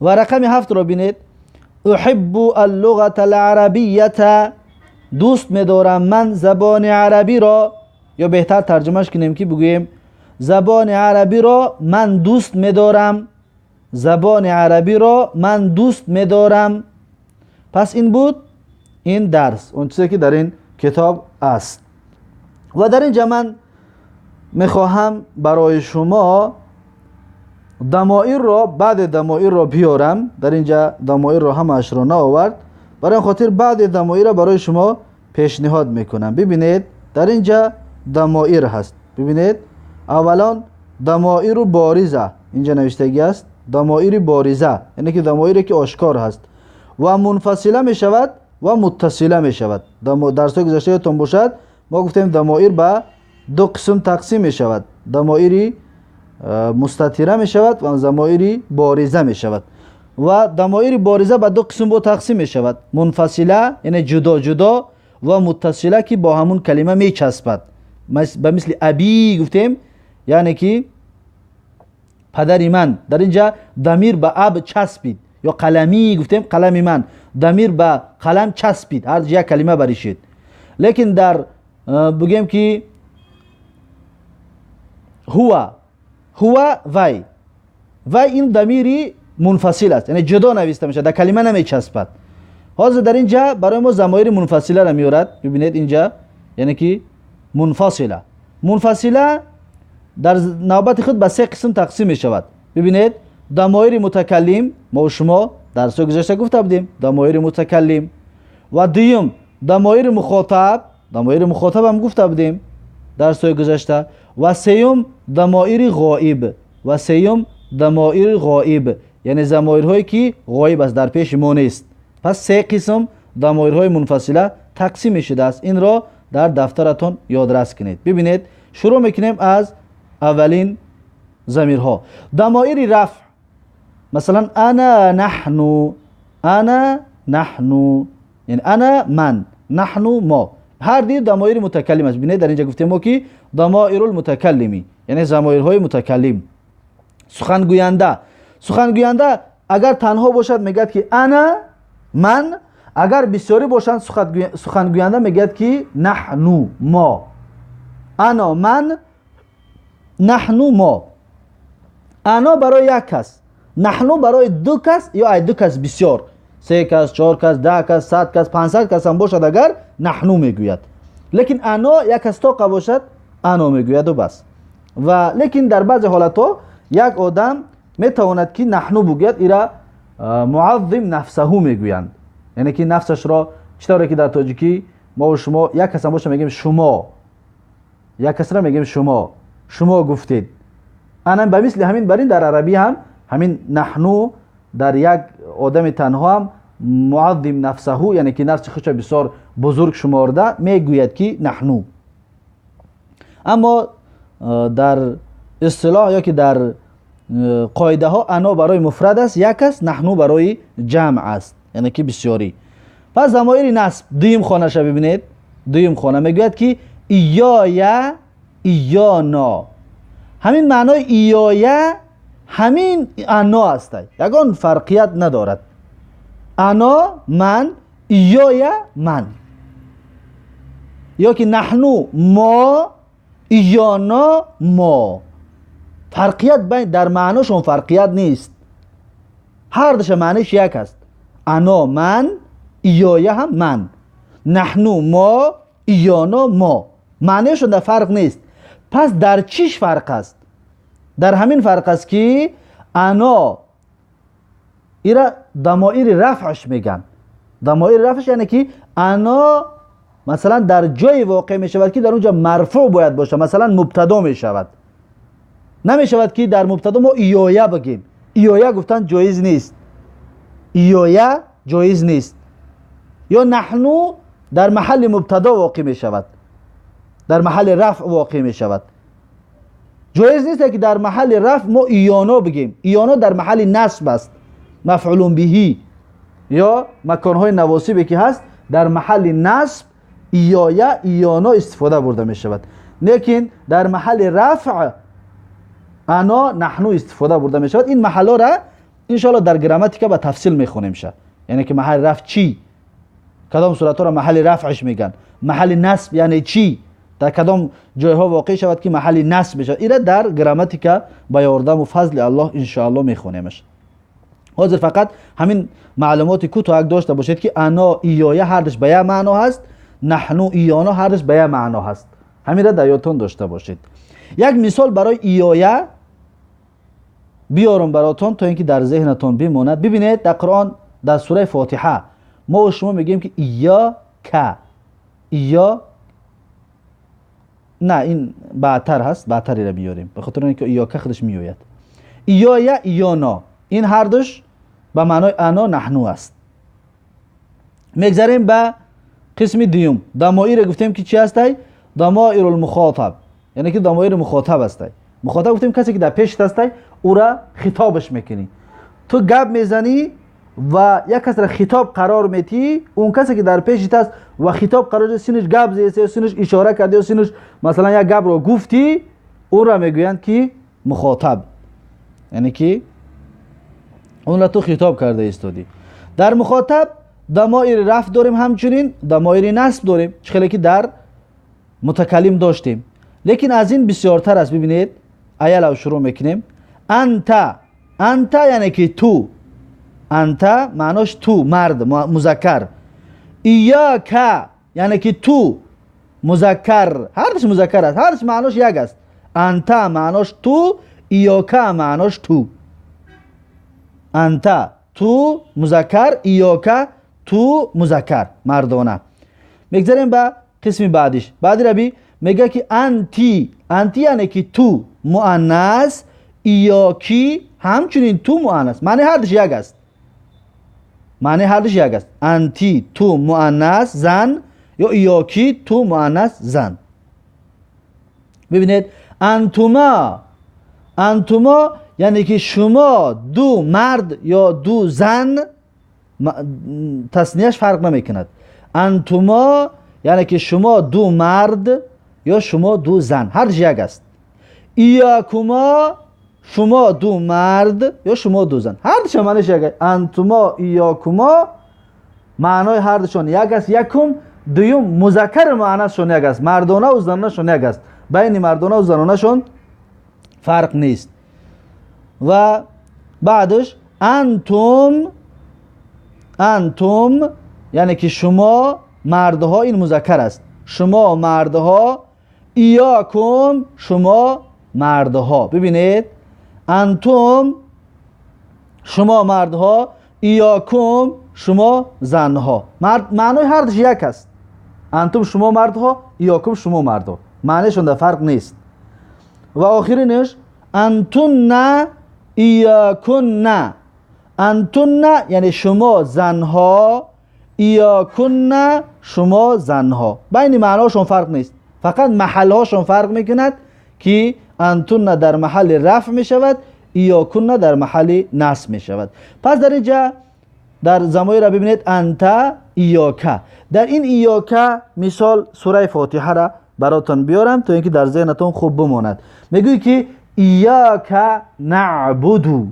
و رقم 7 را ببینید. احب اللغة العربیه، دوست می دارم من زبان عربی را، یا بهتر ترجمهش کنیم که بگوییم زبان عربی را من دوست می دارم، زبان عربی را من دوست می دارم. پس این بود این درس، اون چیزی که در این کتاب است. و در اینجا من میخواهم برای شما ضمایر را، بعد ضمایر را بیارم. در اینجا ضمایر را هم اش را نآورد، برای این خاطر بعد ضمایر را برای شما پیشنهاد میکنم. ببینید در اینجا ضمایر هست. ببینید اولا ضمایر بارزه، اینجا نوشتگی است ضمایر بارزه، یعنی که ضمایری که آشکار هست. و منفصله می شود و متصله می شود. درس گذشته یادتون باشد ما گفتیم ضمایر به 2 قسم تقسیم می شود. ضمایر مستتره می شود و ضمایر بارزه می شود. و ضمایر بارزه به 2 قسم با تقسیم می شود. منفصله یعنی جدا جدا، و متصله که با همون کلمه می چسبد. به مثل ابی گفتیم، یعنی که پدری من. در اینجا ضمیر به اب چسبید. یا قلمی گفتیم قلم من، ضمیر به قلم چسبید، هر یک کلمه بریشید. لیکن در بگیم که هو وی این ضمیری منفصل است، یعنی جدا نوشته میشه، در کلمه نمی چسبد. حاضر در اینجا برای ما ضمایر منفصله را میارد. ببینید اینجا یعنی که منفصله در نوبت خود به 3 قسم تقسیم می شود. ببینید ضمایر متکلم، ما و شما در سو گذشته گفته بودیم ضمایر متکلم. و دوم ضمایر مخاطب هم گفته بودیم در سو گذشته. و سوم ضمایر غائب، یعنی ضمایرهایی که غایب است، در پیش ما نیست. پس 3 قسم ضمایرهای منفصله تقسیم شده است. این را در دفترتون یادداشت کنید. ببینید شروع میکنیم از اولین ضمیرها. ضمایر رفع، مثلا انا نحن، یعنی انا من، نحن ما، هر دی ضمایر متکلم است. ببینید در اینجا گفتیم ما که ضمایر المتکلمی، یعنی ضمایرهای متکلم. سخنگوینده اگر تنها باشد میگد که انا من، اگر بسیاری باشند سخنگوینده میگد که نحن ما. انا من، نحن ما. انا برای 1 کس، نحن برای 2 کس یا 2 کس بسیار، 3 کس، 4 کس، 10 کس، 100 کس، 500 کس هم باشد اگر نحن میگوید. لیکن انا 1 کس تا باشد انا میگوید و بس. و لیکن در بعض حالت ها یک آدم میتواند که نحن بگوید، ایرا معظم نفسه میگویند، یعنی که نفسش را چطوری که در تاجیکی ما و شما یک کس هم باشه میگیم شما، یک کس را میگیم شما گفتید. انا به مثل همین برین در عربی هم همین نحنو در یک آدم تنها هم معظم نفسه، یعنی که نفس خودش بسیار بزرگ شمارده میگوید که نحنو. اما در اصطلاح یا که در قاعده ها انا برای مفرد است یک است، نحنو برای جمع است، یعنی که بسیاری. پس ضمایر نصب دویم خانه شو ببینید، دویم خانه میگوید که ایایا ایانا. همین معنای ایایا همین انا است، یگان فرقیت ندارد. انا من، ایایا من، یا که نحنو ما، ایانا ما. فرقیت بین در معناشون فرقیت نیست، هر دوش معنیش یک است. انا من، ایایا هم من، نحنو ما، ایانا ما، معنیشون در فرق نیست. پس در چیش فرق است؟ در همین فرق است که انا ایرا ضمایر رفعش میگن. ضمایر رفعش یعنی که انا مثلا در جای واقع می شود که در اونجا مرفوع باید باشه، مثلا مبتدا می شود. نمی شود که در مبتدا ما ایایا بگیم، ایایا گفتن جایز نیست، ایایا جایز نیست. یا نحنو در محل مبتدا واقع می شود، در محل رفع واقع می شود. جایز نیست که در محل رفع ما ایانا بگیم. ایانا در محل نصب است، مفعول بهی یا مکانهای نواصبی که هست در محل نصب ایایا ایانا استفاده برده می شود. لیکن در محل رفع انا نحنو استفاده برده می شود. این محل ها را انشاءالله در گراماتیکا به تفصیل می خونیم شه، یعنی که محل رفع چی، کدام صورت ها را محل رفعش میگن، محل نصب یعنی چی، در کدام جای ها واقع شود که محل نصب بشه. اینا در گراماتیکا با یاردم و فضل الله انشاءالله میخونیمش. حاضر فقط همین معلوماتی کو تو داشته باشید که انا ایایا هر دوش به یک معنا هست، نحنو ایانا هر دوش به یک معنا هست. همین را در یادتون داشته باشید. یک مثال برای ایایا بیارم براتون تا اینکه در ذهنتون بماند. ببینید در قرآن در سوره فاتحه ما و شما میگیم که ایاکا، ایا نه این بعدتر هست، بعدتری را بیاریم به خاطر اینکه ایاکا خودش میآید. ایایا ایانا این هر دوش به معنای انا نحنو است. میگذاریم به قسم دیوم. ضمایر گفتیم که چی هستی؟ ضمایر المخاطب، یعنی که ضمایر مخاطب هستی. مخاطب گفتیم کسی که در پیشت هستی او را خطابش میکنی. تو گپ میزنی و یک کس را خطاب قرار میتی، اون کسی که در پیشت است و خطاب قرار است سینش گپ زیسته، سینش اشاره کرده و سینش مثلا یک گپ رو گفتی، اون را میگویند که مخاطب، یعنی که اون را تو خطاب کرده استادی. در مخاطب ضمایر رفع داریم، همچنین ضمایر نصب داریم، چخیلی که در متکلم داشتیم. لیکن از این بسیارتر است. ببینید آیه لو شروع میکنیم. انت، انت یعنی که تو، انت معناش تو مرد مذکر. ایاکا یعنی که تو مذکر، هر چیز مذکر است، هر چیز معناش یک است. انت معناش تو، ایاکا معناش تو. انت تو مذکر، ایاکا تو مذکر مردانه. میگذاریم به قسم بعدیش. بعدی ربی میگه که انتی، انتی یعنی که تو مؤنث، ایاکی همچنین تو مؤنث، معنی هر دوش یک است، معنی هر دوش یک است. انتی تو مؤنث زن یا ایاکی تو مؤنث زن. ببینید انتما، انتما یعنی که شما دو مرد یا دو زن، تصنیهش فرق نمیکند. انتما یعنی که شما دو مرد یا شما دو زن، هر یک است. ایاکما شما دو مرد یا شما دو زن، هر دوش معنیش یک است. انتما ایاکما معنای هر دوشون یک است. یکم دویم مذکر معنیشون یک است، مردانه و زنانه شون یک است، بین مردانه و زنانه شون فرق نیست. و بعدش انتم، انتم یعنی که شما مردها، این مذکر است، شما مردها. ایاکم شما مردها. ببینید انتم شما مردها، ایاکم شما زنها. معنای هر دوش یک است، انتم شما مردها، ایاکم شما مردها، معنیشون در فرق نیست. و آخرینش انتن نه ایاکن نه. انتن نه یعنی شما زنها، ایاکن نه شما زنها، بین معناشون فرق نیست، فقط محلهاشون فرق میکند که انتن در محل رفع می شود، ایاکن در محل نصب می شود. پس در اینجا در ضمایر را ببینید انت ایاکه. در این ایاکه مثال سوره فاتحه را براتون بیارم تا اینکه در ذهنتون خوب بماند. میگوی که ایاک نعبدو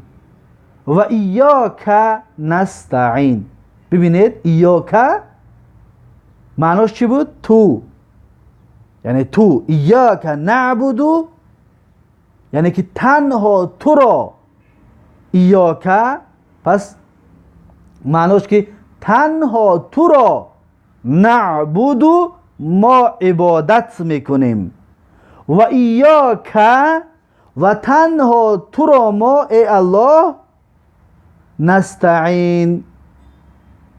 و ایاک نستعین. ببینید ایاک معناش چی بود؟ تو، یعنی تو. ایاک نعبدو یعنی که تنها تو را. ایاک پس معناش که تنها تو را نعبدو ما عبادت میکنیم، و ایاک و تنها تو را ما ای الله نستعین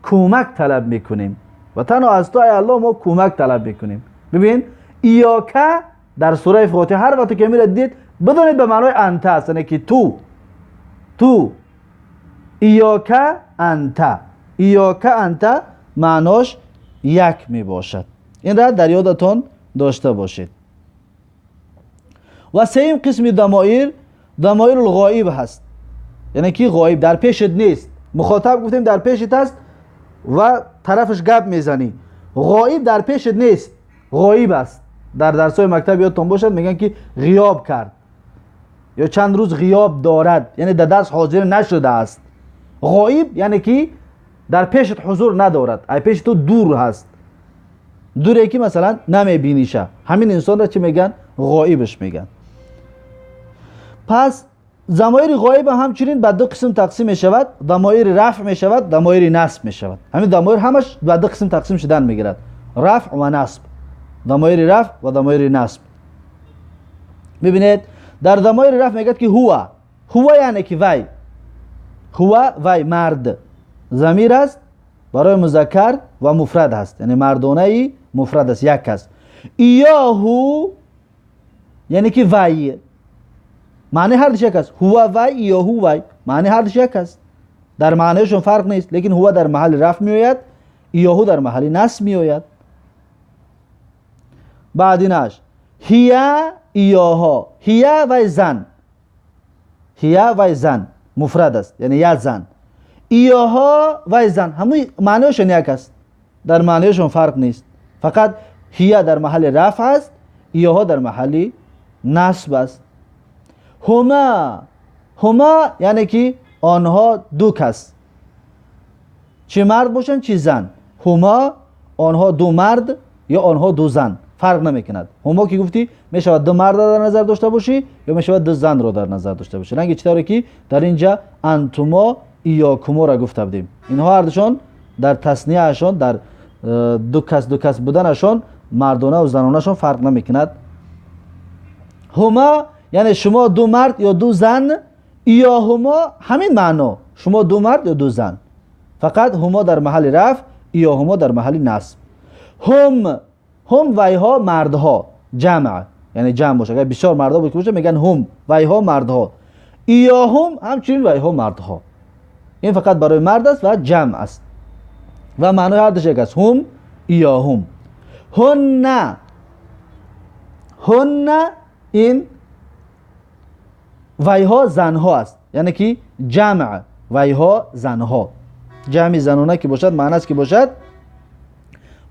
کمک طلب میکنیم، و تنها از تو ای الله ما کمک طلب میکنیم. ببین ایاک در سوره فاتحه هر وقت که میرد دید بدونید به معنای انت است، یعنی که تو. ایاک انت، ایاک انت معناش یک می باشد. این را در یادتون داشته باشید. و سوم قسم ضمایر الغائب هست، یعنی که غایب در پیشت نیست. مخاطب گفتیم در پیشت است و طرفش گپ میزنی. غایب در پیشت نیست، غایب است. در درس‌های مکتب یادتون باشد میگن که غیاب کرد یا چند روز غیاب دارد، یعنی در درس حاضر نشده است. غایب یعنی که در پیشت حضور ندارد، ای پیش تو دور هست، دوره که مثلا نمیبینیشه، همین انسان را چی میگن؟ غایبش میگن. پس ضمایر غایب همچنین به دو قسم تقسیم میشود، ضمایر رفع میشود، ضمایر نصب میشود. همین ضمایر همش به دو قسم تقسیم شدن میگیرد، رفع و نصب، ضمایر رفع و ضمایر نصب. ببینید در ضمایر رفع میگه که هو یعنی که وی، هو وی مرد ضمیر است برای مذکر و مفرد هست، یعنی مردانه مفرد است، یک است. ایاهو یعنی که وی، معنی هر دوش یک است. هو وی، ایاهو وی، معنی هر دوش یک است، در معنیشون فرق نیست، لیکن هو در محل رفع می آید، ایاهو در محل نصب می آید. بعدینش هیا ایاها، هیا وی زن، هیا وی زن مفرد است، یعنی یک زن. ایاها وی زن همون معنیشون یک است، در معنیشون فرق نیست، فقط هیا در محل رفع است، ایاها در محل نصب است. هما یعنی که آنها دو کس، چه مرد باشن چه زن. هما آنها دو مرد یا آنها دو زن، فرق نمیکند. هما که گفتی میشود دو مرد را در نظر داشته باشی یا میشود دو زن را در نظر داشته باشی. رنگ چطوری که در اینجا انتما ایاکما را گفته بودیم، اینها هر دوشون در تصنیه اشون، در دو کس بودنشون، مردانه و زنانه شون فرق نمیکند. هما یعنی شما دو مرد یا دو زن، ایاهما همین معنا، شما دو مرد یا دو زن، فقط هما در محل رفع، ایاهما در محل نصب. هم ویها مردها، جمع یعنی جمع باشه، اگر بسیار مردها باشه میگن هم ویها مردها. ایاهم همچنین ویها مردها، این فقط برای مرد است و جمع است و معنای هر دوش یک است، هم ایاهم. هن این ویها زنها است، یعنی که جمع ویها زنها، جمع زنانه که باشد معنی است که باشد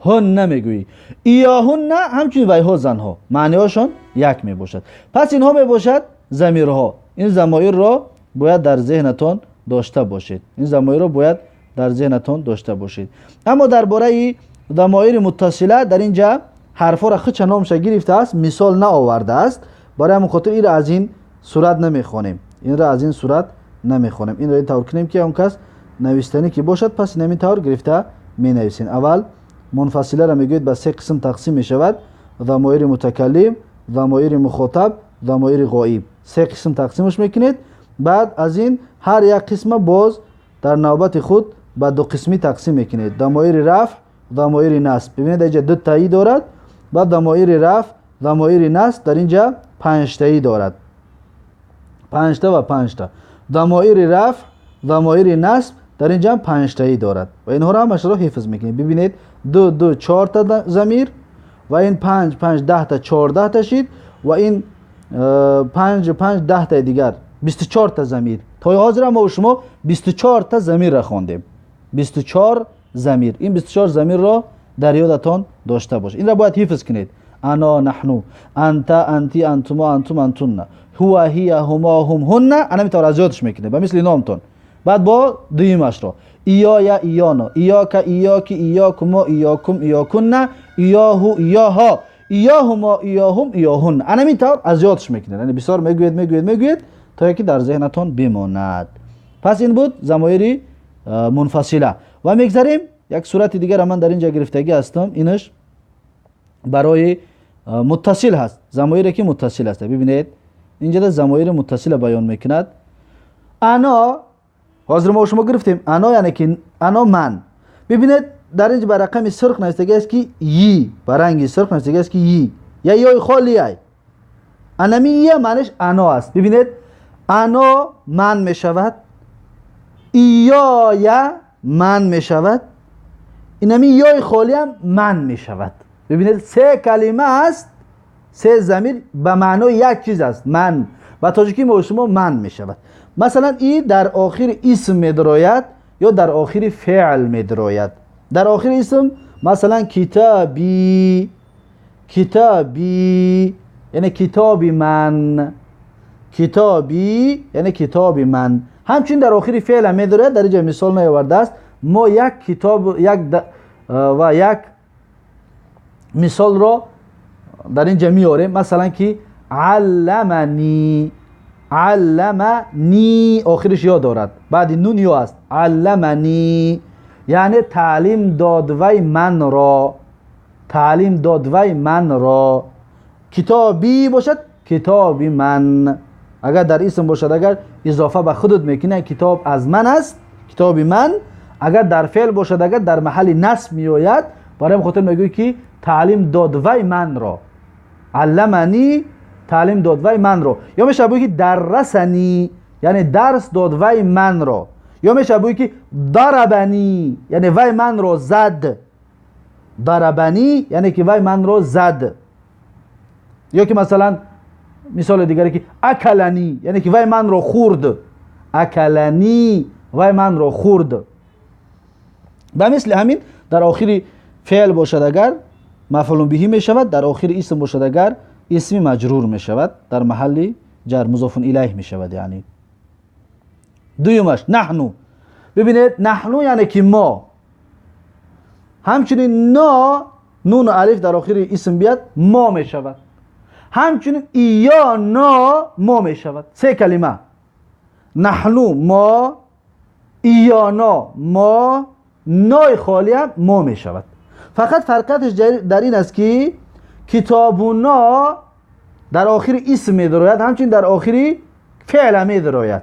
هن نمیگویی. ایاهن همچنین ویها زنها، معنی هاشون یک می باشد. پس اینها می باشد ضمیرها. این ضمایر را باید در ذهنتون داشته باشید، این ضمایر را باید در ذهنتون داشته باشید. اما درباره ضمایر متصله در اینجا حرفا را خود چنانش گرفته است، مثال نه آورده است، برای همون خاطر این را از این صورت نمیخوانیم، این را از این صورت نمیخوانیم. این را این طور کنیم که اون کس نوشتنی که باشد پس این طور گرفته می نویسین. اول منفصله را میگوید به سه قسم تقسیم می شود، ضمایر متکلم، ضمایر مخاطب، ضمایر غایب، سه قسم تقسیمش میکنید. بعد از این هر یک قسم باز در نوبت خود به دو قسمی تقسیم میکنید، ضمایر رفع ضمایر نصب. ببینید اینجا دو تایی دارد، بعد ضمایر رفع، ضمایر نصب در اینجا 5 تایی دارد. 5 تا و 5 تا. ضمایر رفع، ضمایر نصب در اینجا 5 تایی دارد و اینها را همش را حفظ میکنید. ببینید 2 2 4 تا ضمیر و این 5 5 10 تا 14 تا شید و این 5 5 10 تا دیگر 24 تا ضمیر. تا حاضر ما و شما 24 تا ضمیر را خواندیم. 24 ضمیر. این 24 ضمیر را در یادتان داشته باشید. این را باید حفظ کنید. انا، نحنو، انت، انتی، انتما، انتم، انتن، هو، هی، هما، هم، هن. انا میتونم از یادش میکنید به مثل نامتون. بعد با دویمش را ایا یا ایانا، ایاکا، ایاکی، ایاکما، ایاکم، ایاکن، ایاهو، ایاها، ایاهما، ایاهم، ایاهن. انا میتونم از یادش میکنید. یعنی بسیار میگوید تا اینکه در ذهنتان بماند. پس این بود ضمایر منفصله و میگذاریم یک صورت دیگر من در اینجا گرفتگی هستم. اینش برای متصل هست، ضمایری که متصل است. ببینید اینجا در ضمایر متصل بیان میکند. انا، حاضر ما شما گرفتیم انا یعنی که انا من. ببینید در اینجا بر رقم سرخ نوشته است که یی، برنگی سرخ نوشته است که یی یا یای خالی ای. انمی یه معنیش انا است. ببینید انا من می شود، یا من می شود، اینمی یای خالی هم من می شود. ببینید سه کلمه است، سه ضمیر به معنای یک چیز است، من. و تاجیکی ما شما من می شود. مثلا این در آخر اسم می دراید یا در آخر فعل می دراید. در آخر اسم مثلا کتابی، کتابی یعنی کتابی من، کتابی یعنی کتابی من. همچنین در آخر فعل هم می دراید. در اینجا مثال نیاورده است. ما یک کتاب و یک مثال را در اینجا میاریم. مثلا که علمنی، علمنی آخرش یا دارد، بعد نون یا است. علمنی یعنی تعلیم داد وی من را، تعلیم داد وی من را. کتابی باشد کتابی من. اگر در اسم باشد، اگر اضافه به خودت میکنه کتاب از من است، کتابی من. اگر در فعل باشد، اگر در محل نصب میآید، برای خاطر میگوی که تعلیم داد وی من را. علمنی تعلیم داد وی من را. یا میشه بگویی که درسنی یعنی درس داد وی من را. یا میشه بگویی که ضربنی یعنی وی من را زد. ضربنی یعنی که وی من را زد. یا که مثلا مثال دیگری که اکلنی یعنی که وی من را خورد. اکلنی وی من را خورد. به مثل همین در آخر فعل باشد اگر مفعول به می شود، در آخر اسم باشد اگر اسم مجرور می شود، در محل جر مضاف الیه می شود. یعنی دویمش نحنو. ببینید نحنو یعنی که ما. همچنین نا، نون و الف در آخر اسم بیاد ما می شود. همچنین یا نا ما می شود. سه کلمه نحنو ما، ایانا ما، نای خالی هم ما می شود. فقط فرقتش در این است که کتابونا در آخر اسم می دراید، همچنین در آخر فعل می دراید.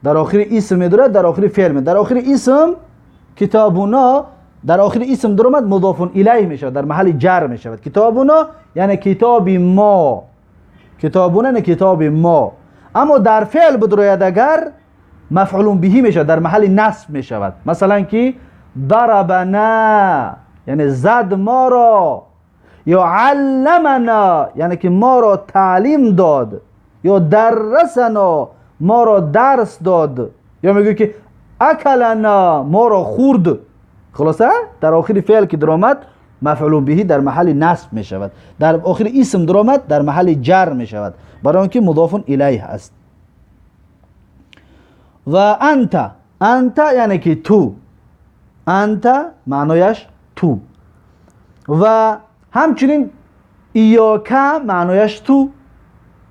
در آخر اسم می دراید، در آخر فعل می. در آخر اسم کتابونا در آخر اسم درآمد مضاف الیه می شود، در محل جر می شود. کتابونا یعنی کتاب ما، کتابونا یعنی کتاب ما. اما در فعل بدراید اگر مفعول به می شود، در محل نصب می شود. مثلا که ضربنا یعنی زد ما را، یا علمنا یعنی که ما را تعلیم داد، یا درسنا ما را درس داد، یا میگه که اکلنا ما را خورد. خلاصه در آخر فعل که درآمد مفعول به در محل نصب می شود، در آخر اسم درآمد در محل جر می شود، برای آنکه مضاف الیه است. و انت، انت یعنی که تو، انت معنایش تو. و همچنین ایاکا معنایش تو.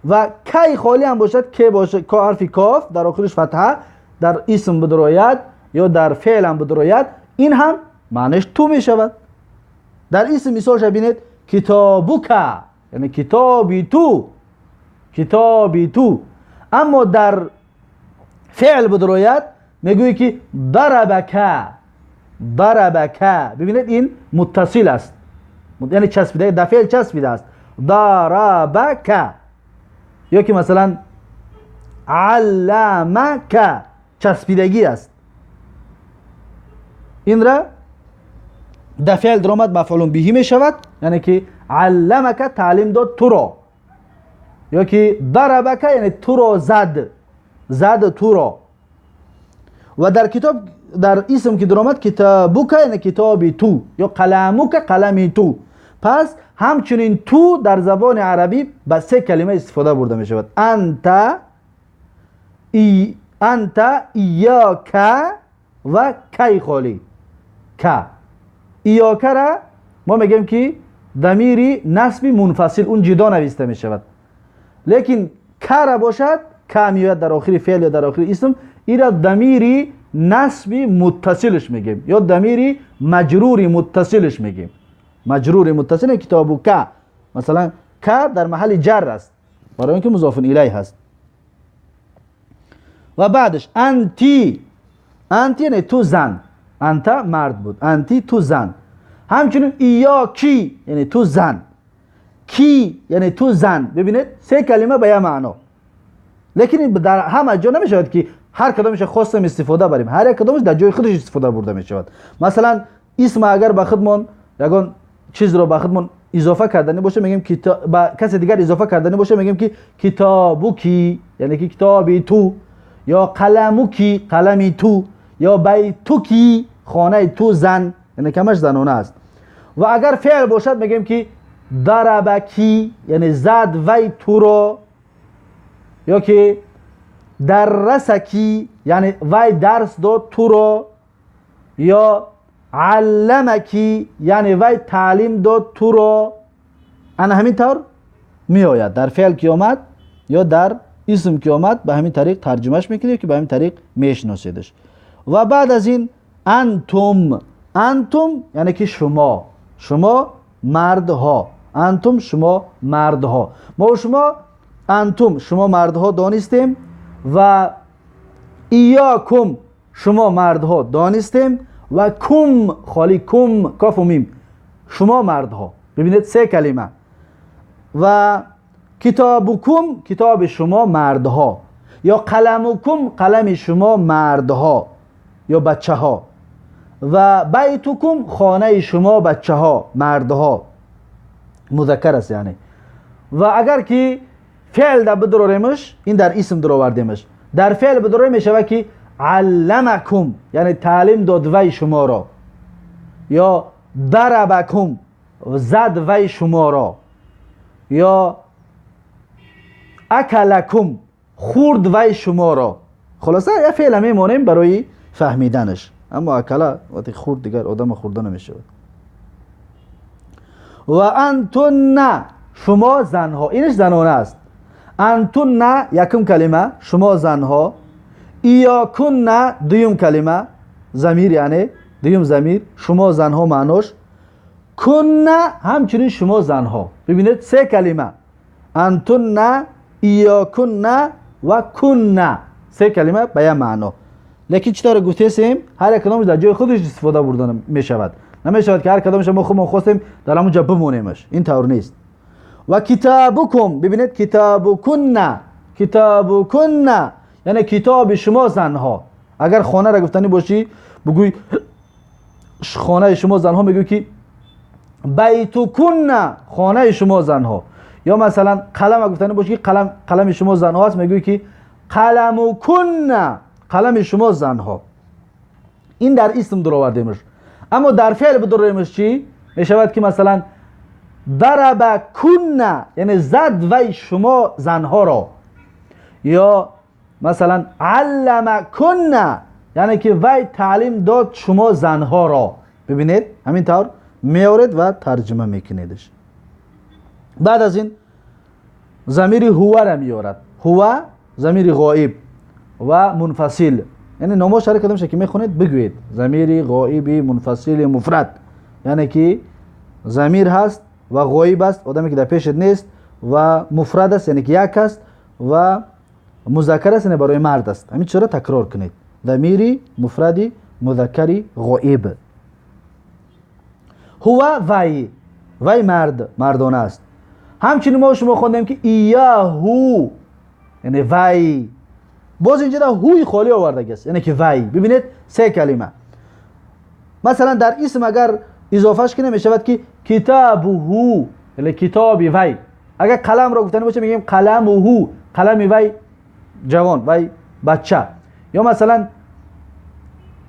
و کی خالی هم باشد، که باشد که حرف کاف در آخرش فتحه در اسم بدراید یا در فعل هم بدراید، این هم معنیش تو می شود. در اسم مثالش ببینید کتابوکا یعنی کتابی تو، کتابی تو. اما در فعل بدراید میگویی که ضربکا، ضربک. ببینید این متصل است، یعنی چسبیده، در فعل چسبیده است. ضربک. یا که مثلا علمک چسبیدگی است. این را در فعل در آمد مفعول به می شود، یعنی که علمک تعلیم داد تو را. یا که ضربک یعنی تو را زد تو را. و در کتاب در اسم که در آمد کتابک یعنی کتاب تو، یا قلمک قلم تو. پس همچنین تو در زبان عربی به سه کلمه استفاده برده می شود. انت، ایاک و کی خالی. که ایاک را ما میگیم که ضمیر نسبی منفصل، اون جدا نوشته می شود. لیکن که را باشد، که میاد در آخر فعل یا در آخر اسم، این را ضمیر نسبی متصلش میگیم یا ضمیر مجرور متصلش میگیم. مجرور متصل کتابو که، مثلا که در محل جر است برای اینکه مضاف الیه هست. و بعدش انتی یعنی تو زن، انت مرد بود، انتی تو زن. همچنین ایاکی یعنی تو زن، کی یعنی تو زن. ببینید سه کلمه به یه معنا، لیکن در همه جا نمی شود که هر کدامش خواستم استفاده بریم، هر یک کدامش در جای خودش استفاده برده می شود. مثلا اسم اگر به خودمون یگان چیز رو به خودمون اضافه کردنی باشه میگیم کتاب، با کسی دیگر اضافه کردنی باشه میگیم که کتابوکی یعنی که کتابی تو، یا قلموکی قلمی تو، یا بیتوکی خانه تو زن، یعنی کمش زنانه است. و اگر فعل باشد میگیم که ضربکی یعنی زد وی تو رو، یا که درسکی یعنی وی درس داد تو رو، یا علمکی یعنی وی تعلیم داد تو رو. انا همین طور می آید در فعل که آمد یا در اسم که آمد، به همین طریق ترجمهش میکنید که به همین طریق میشناسیدش. و بعد از این انتم یعنی که شما مردها، انتم شما مردها. ما و شما انتم شما مردها دانستیم و ایاکم شما مردها دانستیم و کم خالی کم کاف و میم شما مردها. ببینید سه کلمه. و کتابکم کتاب شما مردها، یا قلمکم قلم شما مردها یا بچه ها، و بیتکم خانه شما بچه ها مردها مذکر است یعنی. و اگر که فعل در بدروریمش، این در اسم در آوردیمش، در فعل بدروری میشود که علمکم یعنی تعلیم داد وی شما را، یا ضربکم زد وی شما را، یا اکلکم خورد وی شما را. خلاصه یه فعل میمونیم برای فهمیدنش، اما اکلا وقتی خورد دیگر آدم خورده نمیشه. و انتن شما زنها، اینش زنانه است. انتن یکم کلمه شما زنها، ایاکن دویم کلمه ضمیر یعنی دویم ضمیر شما زنها معناش، کن همچنین شما زنها. ببینید سه کلمه انتن ایاکن و کن، سه کلمه به یه معنا. لیکن چطور گفته سیم هر یک کدامش در جای خودش استفاده بردن می شود. نمی شود که هر کدامش ما خودمون خواستیم در همون جا بمونیمش، این طور نیست. و کتابکم، ببینید کتابکن یعنی کتاب شما زنها. اگر خانه را گفتنی باشی بگوی خانه شما زنها، میگوی که بیتکن خانه شما زنها. یا مثلا قلم گفتنی باشی قلم شما زنها است، میگوی که قلمکن قلم شما زنها. این در اسم در آوردیمش. اما در فعل بدروریمش چی میشود که مثلا ضربکن یعنی زد وی شما زنها را، یا مثلا علمکن یعنی که وی تعلیم داد شما زنها را. ببینید همین طور میارید و ترجمه میکنیدش. بعد از این ضمیر هو را میارد. هو ضمیر غائب و منفصل، یعنی نامش هر کدامش که میخونید بگوید ضمیر غائب منفصل مفرد، یعنی که ضمیر هست و غائب است، آدمی که در پیشت نیست، و مفرد است یعنی که یک است، و مذکر است یعنی برای مرد است. همین چرا تکرار کنید ضمیر مفردی مذکری غائب. هو وی مردانه است. همچنین ما شما خوندیم که ایاهو یعنی وی، باز اینجا در هوی خالی آورده است، یعنی که وی. ببینید سه کلمه. مثلا در اسم اگر اضافهش کنیم میشود که کتابه یعنی کتاب وی. اگر قلم را گفتن باشه میگیم قلمه، قلم وی جوان، وی بچه. یا مثلا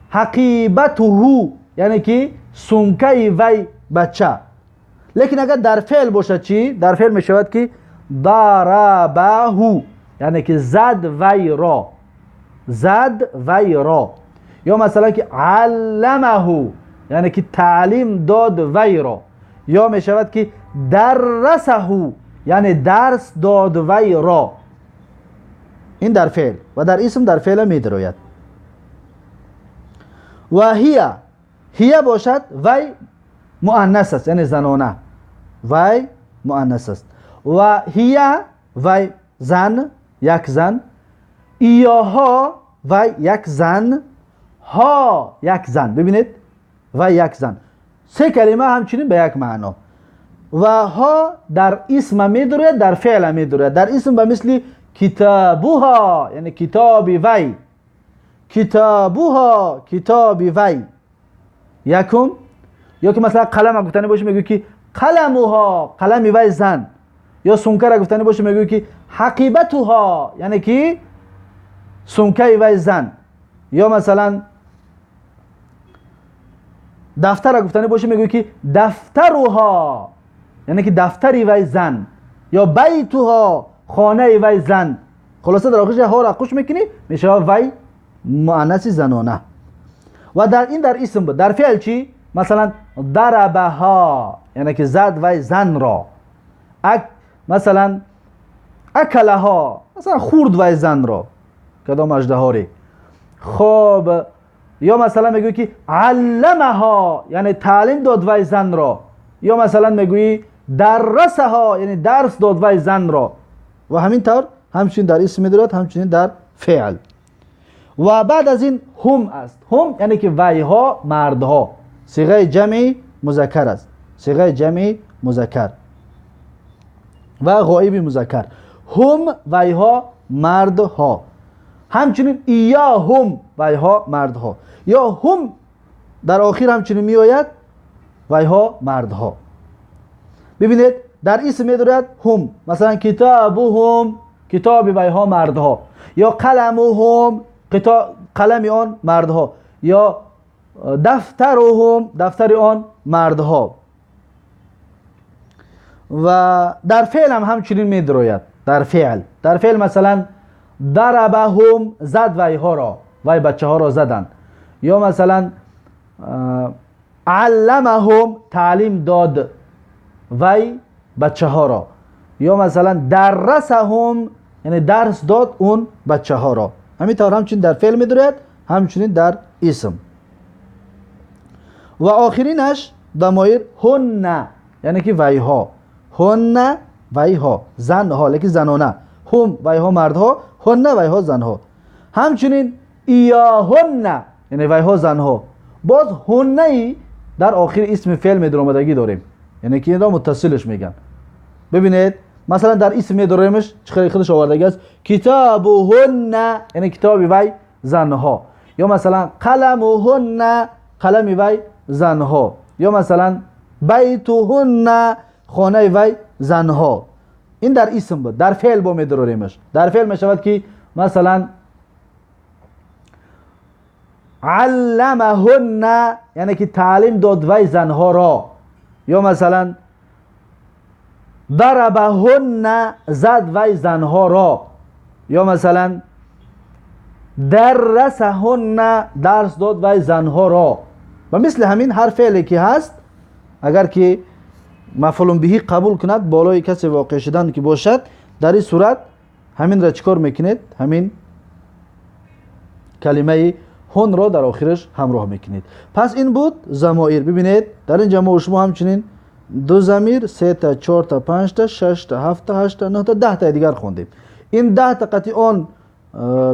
حقیبته یعنی که سمکه وی بچه. لیکن اگر در فعل باشد چی؟ در فعل میشود که ضربه یعنی که زد وی را. یا مثلا که علمه یعنی که تعلیم داد وی را. یا میشود که درسه یعنی درس داد وی را. این در فعل و در اسم در فعل میدروید. و هی باشد وی مؤنث است یعنی زنانه، وی مؤنث است. و هی وی زن، یک زن. ایاها وی یک زن، ها یک زن. ببینید وی یک زن. سه کلمه همچنین به یک معنا. و ها در اسم میدروید، در فعل میدروید. در اسم به مثل کتابها یعنی کتاب وی، کتابها کتاب وی یکم. یا که مثلا قلم گفتنی باشه میگه که قلمها قلم وی زن. یا سمکه را گفتنی باشه میگه که حقیبتها یعنی که سمکه وی زن. یا مثلا دفتر را گفتنی باشه میگه که دفترها یعنی که دفتری وی زن. یا بیتها خانه وی زن. خلاصه در آخرش ها را خوش میکنی میشه وی مؤنث زنانه. و در این در اسم بود. در فعل چی؟ مثلا ضربها یعنی که زد وی زن را. مثلا اکلها مثلا خورد وی زن را، کدام اژدهاری. خب یا مثلا میگویی که علمها یعنی تعلیم داد وی زن را. یا مثلا میگویی درسها یعنی درس داد وی زن را. و همین طور همچنین در اسم میدارد، همچنین در فعل. و بعد از این هم است. هم یعنی که وی ها مردها، صیغه جمع مذکر است، صیغه جمع مذکر و غایب مذکر. هم وی ها مردها. همچنین ایاهم وی ها مردها. یا هم در آخر همچنین می آید وی ها مردها. ببینید در اسم می دارد هم، مثلا کتابهم کتاب وی ها مردها. یا قلمهم قلم آن مردها. یا دفترهم دفتر آن مردها. و در فعل هم همچنین می دراید. در فعل مثلا ضربهم زد وی ها را، وی بچه ها را زدند. یا مثلا علمهم تعلیم داد وی بچه ها را. یا مثلا درسهم یعنی درس داد اون بچه ها را. همین طور همچنین در فعل می دراید، همچنین در اسم. و آخرینش ضمایر هن یعنی که وی ها. هن وی ها زن ها لیکن زنانه. هم وی ها مردها، هن وی ها زنها. همچنین ایاهن یعنی وی ها زنها. باز هنی در آخر اسم فعل میدرآمدگی داریم، یعنی که این را متصلش میگن. ببینید مثلا در اسم میدرامیمش چه خودش آوردگی است. کتابهن یعنی کتاب وی زنها. یا مثلا قلمهن قلم وی زنها. یا مثلا بیتهن خانه وی زنها. این در اسم بود. در فعل با میدراریمش. در فعل میشود که مثلا علمهن یعنی که تعلیم داد وی زنها را. یا مثلا ضربهن زد وی زنها را. یا مثلا درسهن درس داد وی زنها را. و مثل همین هر فعلی که هست اگر که مفعول به قبول کند بالای کسی واقع شدن که باشد، در این صورت همین را چیکار میکنید؟ همین کلمه هن را در آخرش همراه میکنید. پس این بود ضمایر. ببینید در این جمع شما همچنین 2 ضمیر 3 تا 4 تا 5 تا 6 تا 7 تا 8 تا 9 تا 10 تا دیگر خوندیم. این 10 تا قطعی آن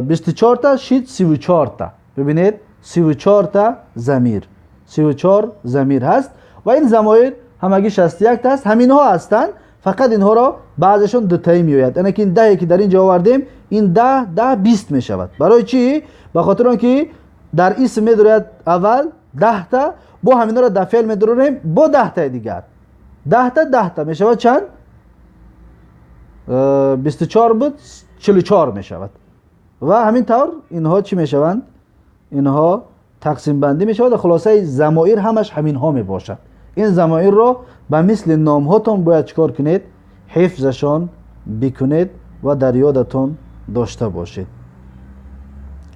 24 تا شید 34 تا. ببینید 34 تا ضمیر، 34 ضمیر هست و این ضمایر همگی 61 است. همین ها هستند، فقط اینها را بعضشون دو تایی میآید. یعنی که این 10 که در اینجا آوردیم، این 10 20 می شود. برای چی؟ به خاطر آنکه در اسم می‌دارد اول 10 تا، با همینا را در فعل می‌داریم با 10 تا دیگر. 10 تا می شود چند؟ 24 بود 44 می شود. و همین طور اینها چی می شوند؟ اینها تقسیم بندی می شود. خلاصه ضمایر همش همین ها می باشد. این ضمایر را به مثل نام هاتون باید چکار کنید؟ حفظشان بکنید و در یادتون داشته باشید.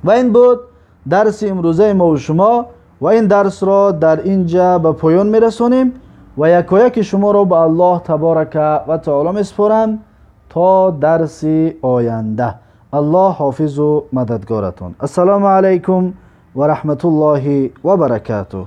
و این بود درس امروزه ما و شما، و این درس را در اینجا به پایان می رسانیم و یکایک شما را به الله تبارک و تعالی می سپارم تا درس آینده. الله حافظ و مددگارتون. السلام علیکم و رحمت الله و برکاته.